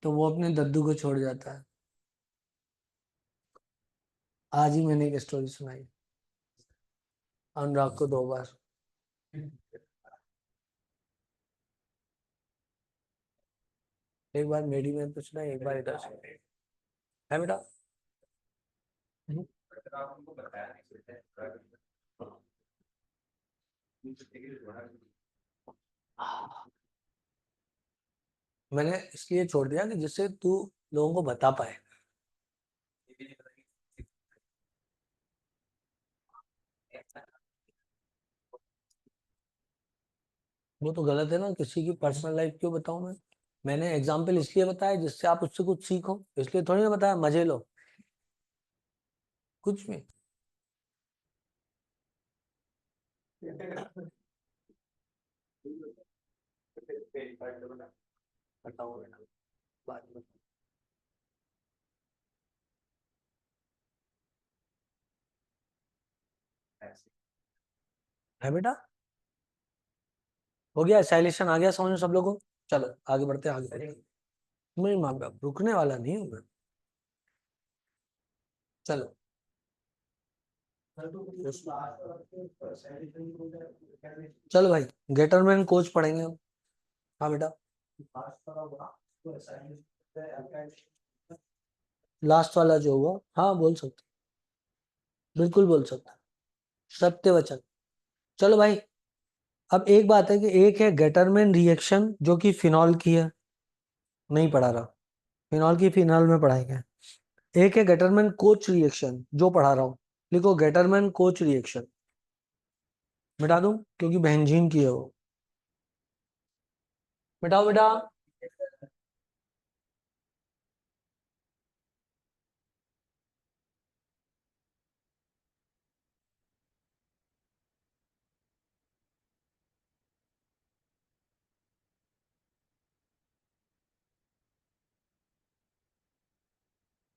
तो वो अपने दद्दू को छोड़ जाता है। आज ही मैंने एक स्टोरी सुनाई अनुराग को 2 बार। एक बार मेडी में पूछना, एक बार इधर से, है बेटा। हम्म। मैंने इसलिए छोड़ दिया कि जिससे तू लोगों को बता पाए। वो तो गलत है ना, किसी की पर्सनल लाइफ क्यों बताऊं मैं? मैंने एग्जाम्पल इसलिए बताया जिससे आप उससे कुछ सीखो, इसलिए थोड़ी ना बताया मजे लो कुछ भी। बताओ बेटा, बाद में। है बेटा, हो गया सैल्यूशन आ गया समझ में सब लोगों को। चलो आगे बढ़ते हैं, आगे बढ़ते। मेरे माँ बाप रुकने वाला नहीं हूँ मैं। चलो चलो भाई, गेटरमैन कोच पढ़ेंगे हम। हाँ बेटा, लास्ट वाला जो हुआ, हाँ बोल सकते, बिल्कुल बोल सकते, सत्य वचन। चलो भाई, अब एक बात है कि एक है गेटरमैन रिएक्शन जो कि फिनॉल की है, नहीं पढ़ा रहा, फिनॉल की फिनॉल में पढ़ाएंगे। एक है गेटरमैन कोच रिएक्शन जो पढ़ा रहा हूँ, लिखो गेटरमैन कोच रिएक्शन, मिटा दूं क्योंकि बेंजीन की है वो। मिटाओ बेटा।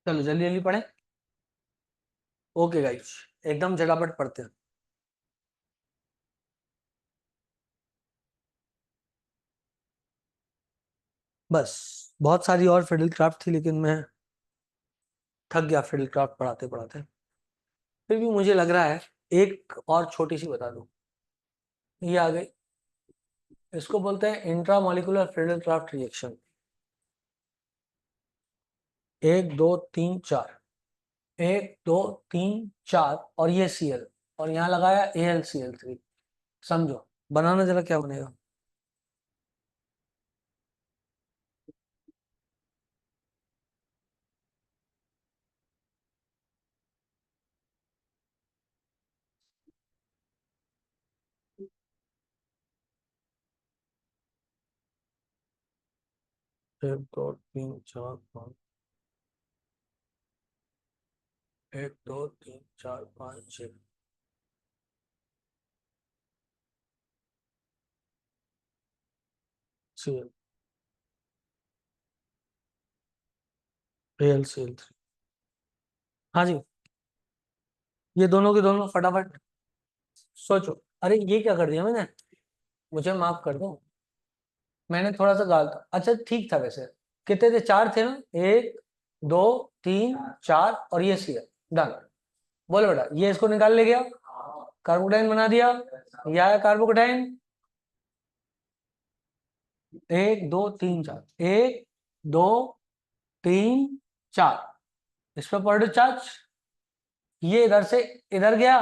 चलो जल्दी जल्दी पढ़े। ओके गाइस, एकदम झटापट पढ़ते हैं। बस, बहुत सारी और फिडल क्राफ्ट थी लेकिन मैं थक गया फिडल क्राफ्ट पढ़ाते पढ़ाते। फिर भी मुझे लग रहा है एक और छोटी सी बता दूं, ये आ गई। इसको बोलते हैं इंट्रामोलिकुलर फिडल क्राफ्ट रिएक्शन। एक दो तीन चार, एक दो तीन चार, और ये Cl, और यहाँ लगाया AlCl3। समझो बनाना जरा क्या बनेगा। एक दो तीन चार पाँच, एक दो तीन चार पाँच छः, Cl, AlCl3। हाँ जी, ये दोनों के दोनों फटाफट सोचो। अरे ये क्या कर दिया मैंने, मुझे माफ कर दो, मैंने थोड़ा सा गाल था। अच्छा ठीक था वैसे। कितने थे, चार थे ना, एक दो तीन चार, और ये Cl। डन। बोलो बेटा, ये इसको निकाल ले गया, कार्बोटाइन बना दिया, यह है कार्बोटाइन। एक दो तीन चार, एक दो तीन चार, इस पर पॉजिटिव चार्ज, ये इधर से इधर गया,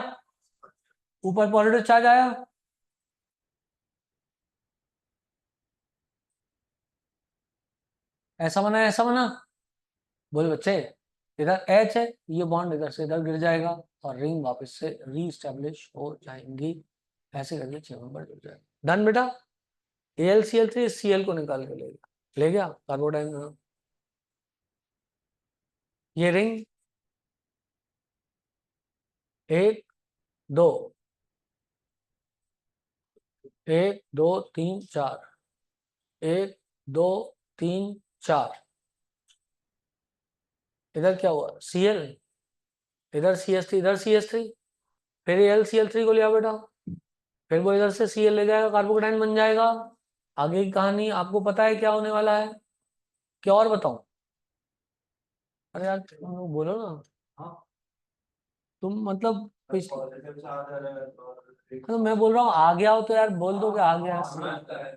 ऊपर पॉजिटिव चार्ज आया। ऐसा बना, ऐसा बना। बोले बच्चे, इधर H है, ये बॉन्ड इधर से इधर गिर जाएगा और रिंग वापस से रीस्टेब्लिश हो जाएंगी। ऐसे करके 6 नंबर जुड़ जाएगा। डन बेटा। AlCl3 Cl को निकाल के ले गया, ले गया कार्बोडाइन। ये रिंग, एक दो, एक दो तीन चार, एक दो तीन चार, इधर क्या हुआ Cl, इधर CH3, इधर CH3, फिर AlCl3 को लिया बेटा, फिर वो इधर से Cl ले जाएगा, कार्बोकेटाइन बन जाएगा। आगे की कहानी आपको पता है क्या होने वाला है, क्या और बताऊं? अरे यार तुम लोग बोलो ना। हाँ, तुम मतलब तो मैं बोल रहा हूँ आ गया हो तो यार बोल दो कि आ गया है।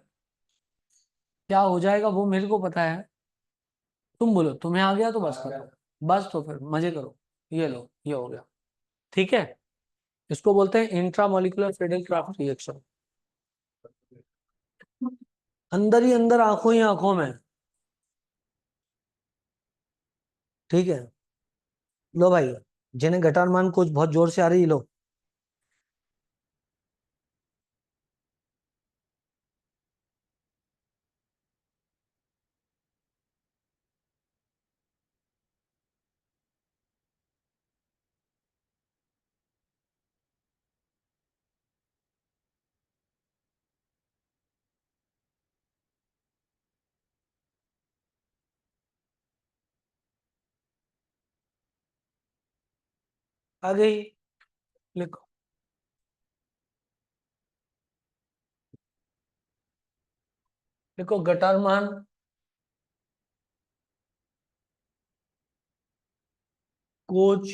क्या हो जाएगा वो मेरे को पता है, तुम बोलो तुम्हें आ गया तो बस करो, बस तो फिर मजे करो। ये लो, ये हो गया, ठीक है। इसको बोलते हैं इंट्रामोलिकुलर फिडेल क्राफ्ट रिएक्शन। अंदर ही अंदर, आंखों ही आंखों में ठीक है, लो भाई, जिन्हें घटानुमान कुछ बहुत जोर से आ रही है, लो। आ गई, लिखो। लिखो Gattermann Koch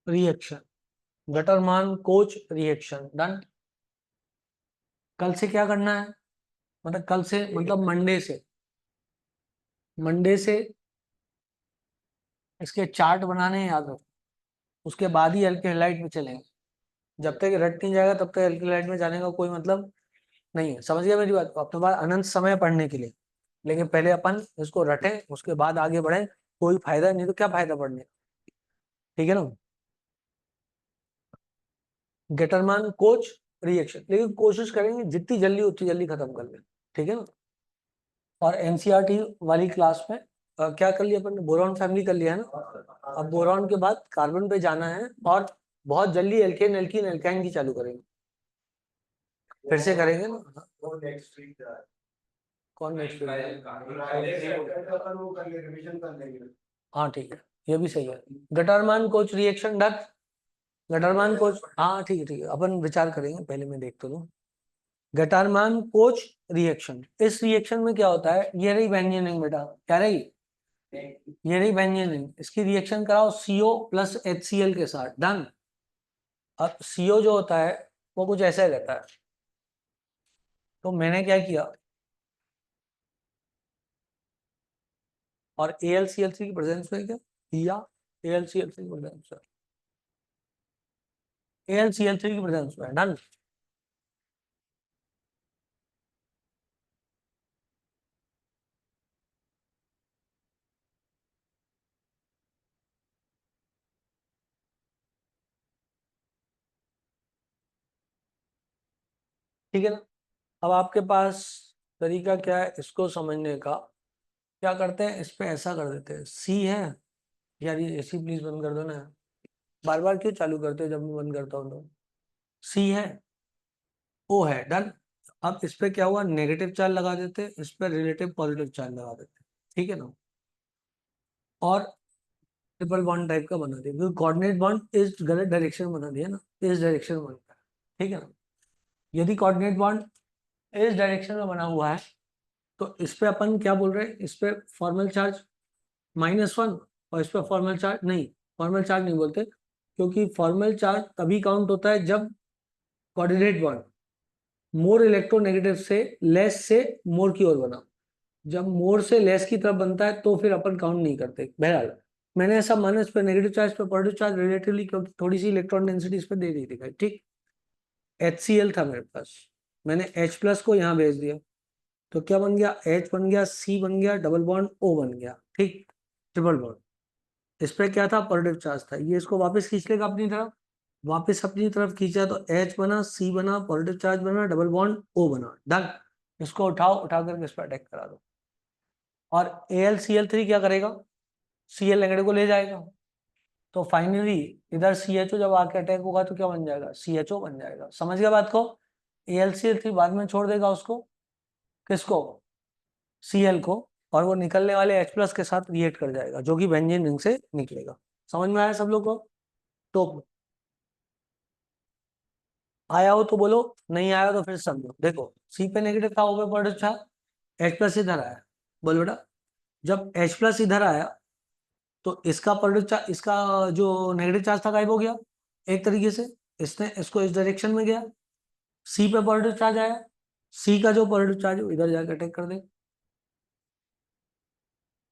reaction, Gattermann Koch reaction done. कल से क्या करना है, मतलब कल से मतलब मंडे से इसके चार्ट बनाने हैं, याद रखो। उसके बाद ही हल्के हेलाइट में चलेंगे। जब तक रट नहीं जाएगा तब तक हल्के हेलाइट में जाने का कोई मतलब नहीं है। समझ गया मेरी बात को? अपने पास अनंत समय है पढ़ने के लिए, लेकिन पहले अपन इसको रटे, उसके बाद आगे बढ़े। कोई फायदा नहीं तो क्या फायदा पढ़ने का? ठीक है ना? डिटरमाइन कोच रिएक्शन, लेकिन कोशिश करेंगे जितनी जल्दी उतनी जल्दी खत्म कर ले। ठीक है ना? और एनसीईआरटी वाली क्लास में क्या कर लिया अपन ने? बोरॉन फैमिली कर लिया है ना। अब बोरॉन के बाद कार्बन पे जाना है, और बहुत जल्दी एल्केन एल्कीन एल्काइन की चालू करेंगे। फिर से करेंगे ना। कौन नेक्स्ट वीक? हाँ ठीक है, ये भी सही है। गटरमान कोच रिएक्शन डन। गटरमान कोच, हाँ ठीक है ठीक है, अपन विचार करेंगे, पहले मैं देख तो लूं। गटारमान कोच रिएक्शन, इस रिएक्शन में क्या होता है? ये रही बेंजीन रिंग बेटा, क्या रही? ये रही बेंजीन रिंग। इसकी रिएक्शन कराओ CO प्लस HCl के साथ, डन। अब CO जो होता है वो कुछ ऐसा ही रहता है। तो मैंने क्या किया, और AlCl3 की प्रेजेंस में क्या किया? AlCl3 की प्रेजेंस में, AlCl3 की प्रेजेंस में, डन। ठीक है ना? अब आपके पास तरीका क्या है इसको समझने का? क्या करते हैं, इस पे ऐसा कर देते हैं, C है। यार ये AC प्लीज बंद कर दो ना, बार बार क्यों चालू करते हो जब मैं बंद करता हूँ तो? C है, O है, डन। अब इस पे क्या हुआ, नेगेटिव चार्ज लगा देते, इस पे रिलेटिव पॉजिटिव चार्ज लगा देते। ठीक है ना? और ट्रिपल बॉन्ड टाइप का बना दिया, क्योंकि कोऑर्डिनेट बॉन्ड इस गलत डायरेक्शन में बना दिया ना, इस डायरेक्शन में बनता है। ठीक है ना? यदि कोऑर्डिनेट बॉन्ड इस डायरेक्शन में बना हुआ है, तो इस पे अपन क्या बोल रहे हैं, इस पे फॉर्मल चार्ज -1, और इस पे फॉर्मल चार्ज नहीं, फॉर्मल चार्ज नहीं बोलते, क्योंकि फॉर्मल चार्ज तभी काउंट होता है जब कोऑर्डिनेट बॉन्ड मोर इलेक्ट्रोनेगेटिव से मोर की ओर बना। जब मोर से लेस की तरफ बनता है तो फिर अपन काउंट नहीं करते। बहरहाल मैंने ऐसा माना, इस पर नेगेटिव चार्ज पे पॉजिटिव चार्ज रिलेटिवली, क्योंकि थोड़ी सी इलेक्ट्रॉन डेंसिटी इस पर दे दी थी। ठीक, HCl था मेरे पास, मैंने H प्लस को यहाँ भेज दिया, तो क्या बन गया? H बन गया, C बन गया, डबल बॉन्ड O बन गया। ठीक, ट्रिपल बॉन्ड। इस पे क्या था? पॉजिटिव चार्ज था। ये इसको वापस खींच लेगा अपनी तरफ, वापस अपनी तरफ खींचा तो H बना, C बना, पॉजिटिव चार्ज बना, डबल बॉन्ड O बना, डन। इसको उठाओ, उठा करके इस पर अटैक करा दो। और AlCl3 क्या करेगा? Cl नेगेटिव को ले जाएगा, तो फाइनली इधर CHO जब आके अटैक होगा तो क्या बन जाएगा? CHO बन जाएगा। समझ गया बात को? AlCl3 बाद में छोड़ देगा उसको, किसको? Cl को, और वो निकलने वाले H प्लस के साथ रिएक्ट कर जाएगा, जो कि बेंजीन रिंग से निकलेगा। समझ में आया सब लोग को? तो आया हो तो बोलो, नहीं आया तो फिर समझो। देखो, C पे नेगेटिव था, O पे पॉजिटिव था, H प्लस इधर आया। बोल बेटा, जब H प्लस इधर आया तो इसका पॉजिटिव चार्ज, इसका जो नेगेटिव चार्ज था गायब हो गया एक तरीके से। इसने इसको इस डायरेक्शन में गया, C पे पॉजिटिव चार्ज आया, C का जो पॉजिटिव चार्ज है इधर जाकर अटैक कर दे।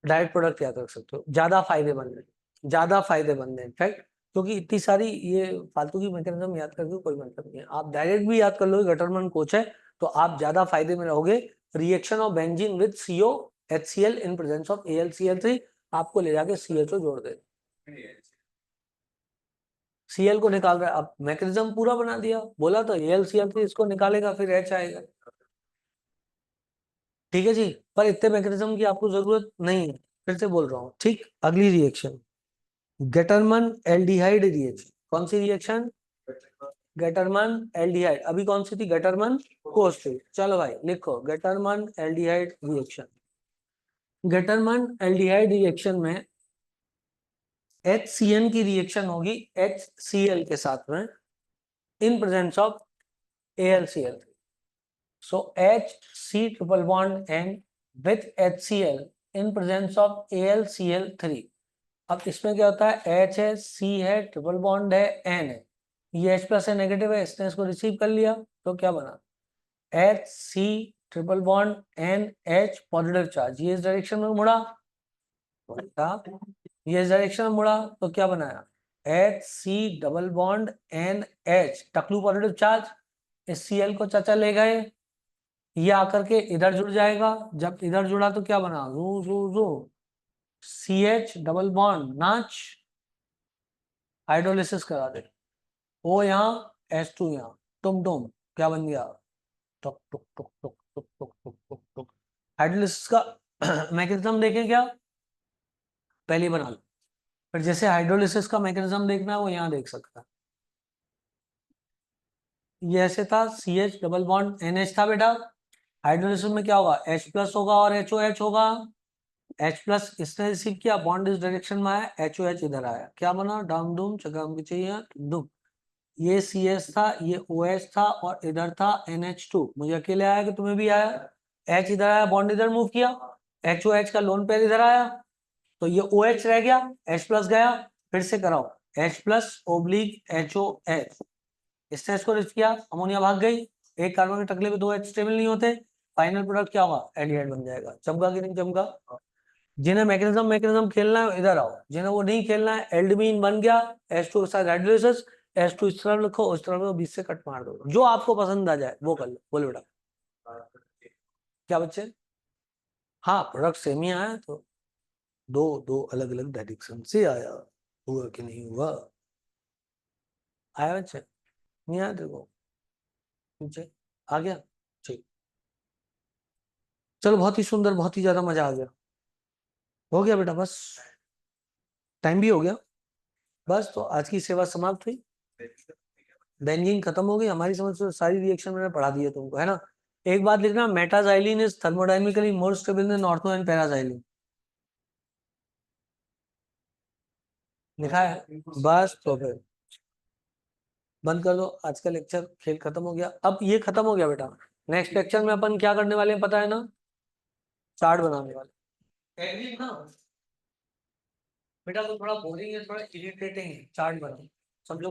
डायरेक्ट प्रोडक्ट याद रख सकते हो, ज्यादा फायदेमंद है, ज्यादा फायदेमंद है इनफैक्ट। क्योंकि इतनी सारी ये फालतू की मैकेनिज्म याद करके कोई मतलब नहीं है। आप डायरेक्ट भी याद कर लो, गटरमैन कोच है, तो आप ज्यादा फायदे में रहोगे। Reaction of benzene with CO HCl in presence of AlCl3, आपको ले जाके CHO जोड़ दे। Cl को निकाल रहा है, अब मैकेनिज्म पूरा बना दिया, बोला तो AlCl3 इसको निकालेगा फिर H आएगा। ठीक है जी, पर इतने मैकेनिज्म की आपको जरूरत नहीं है, फिर से बोल रहा हूँ। ठीक, अगली रिएक्शन गेटरमन एल्डिहाइड रिएक्शन। कौन सी रिएक्शन? गेटरमन एल्डिहाइड। अभी कौन सी थी? गेटरमन कोस्टिक। चलो भाई लिखो गेटरमन एल्डिहाइड रिएक्शन। गेटरमन एल्डिहाइड रिएक्शन में HCN की रिएक्शन होगी HCl के साथ में in presence of AlCl। So HC triple bond N with HCl in presence of AlCl3। अब इसमें क्या होता है? H है, C है, ट्रिपल बॉन्ड है, N है, ये H प्लस है, नेगेटिव है, इसने इसको रिसीव कर लिया तो क्या बना? HC triple bond NH positive charge, ये इस डायरेक्शन में मुड़ा, ये इस डायरेक्शन में मुड़ा तो क्या बनाया? HC डबल बॉन्ड NH टकलू पॉजिटिव चार्ज, इस Cl को चाचा ले गए, ये आकर के इधर जुड़ जाएगा, जब इधर जुड़ा तो क्या बना? रू रू रू CH डबल बॉन्ड नाच, हाइड्रोलिसिस करा दे, O यहाँ H2 यहाँ, टुम टुम, क्या बन गया? टुक टुक टुक टुक टुक टुक टुक टुक टुक। हाइड्रोलिसिस का मैकेनिज्म देखें क्या? पहले बना लो, फिर जैसे हाइड्रोलिसिस का मैकेनिज्म देखना है वो यहाँ देख सकता है। ये ऐसे था, CH डबल बॉन्ड NH था बेटा, हाइड्रोलिसिस में क्या होगा? H प्लस होगा और HOH होगा। H प्लस इसने रिसीव किया, बॉन्ड इस डायरेक्शन में आया, HOH इधर आया, क्या बना? डम डुम चगाम की चाहिए डुम, ये CS था, ये OH था और इधर था NH2। मुझे अकेले आया कि तुम्हें भी आया? H इधर आया, बॉन्ड इधर मूव किया, HOH का लोन पेयर इधर आया, तो ये OH रह गया, H प्लस गया, फिर से कराओ, H प्लस ओब्लिक HOH, इसने इसको रिच किया, अमोनिया भाग गई, एक कार्बन के टकले पे 2 H स्टेबल नहीं होते, फाइनल प्रोडक्ट क्या होगा? एल्डिहाइड बन जाएगा। चमका कि नहीं चमका? जिन्हें मैकेनिज्म मैकेनिज्म खेलना है इधर आओ, जिन्हें वो नहीं खेलना है, एल्डमीन बन गया, H2 के साथ हाइड्रोलिसिस, H2 इस तरफ लिखो, उस तरफ लिखो, बीच से कट मार दो, जो आपको पसंद आ जाए वो कर लो। बोलो बेटा क्या बच्चे? हाँ, प्रोडक्ट सेम ही आया, तो दो दो अलग अलग डायरेक्शन से आया, हुआ कि नहीं हुआ? आया बच्चे? नहीं आया? देखो नीचे आ गया। ठीक, चलो बहुत ही सुंदर, बहुत ही ज्यादा मजा आ गया। हो गया बेटा, बस टाइम भी हो गया, बस तो आज की सेवा समाप्त हुई, बैंकिंग खत्म हो गई। हमारी समझ से सारी रिएक्शन मैंने पढ़ा दी है तुमको, है ना? एक बात लिखना, meta xylene is thermodynamically more stable than ortho and para xylene, लिखा है? बस तो फिर बंद कर दो, आज का लेक्चर खेल खत्म हो गया। अब ये खत्म हो गया बेटा, नेक्स्ट लेक्चर में अपन क्या करने वाले हैं पता है ना? चार्ट बनाने वाले। एग्री ना बेटा? तो थोड़ा बोरिंग है, थोड़ा इरिटेटिंग है, चार्ट बनाओ।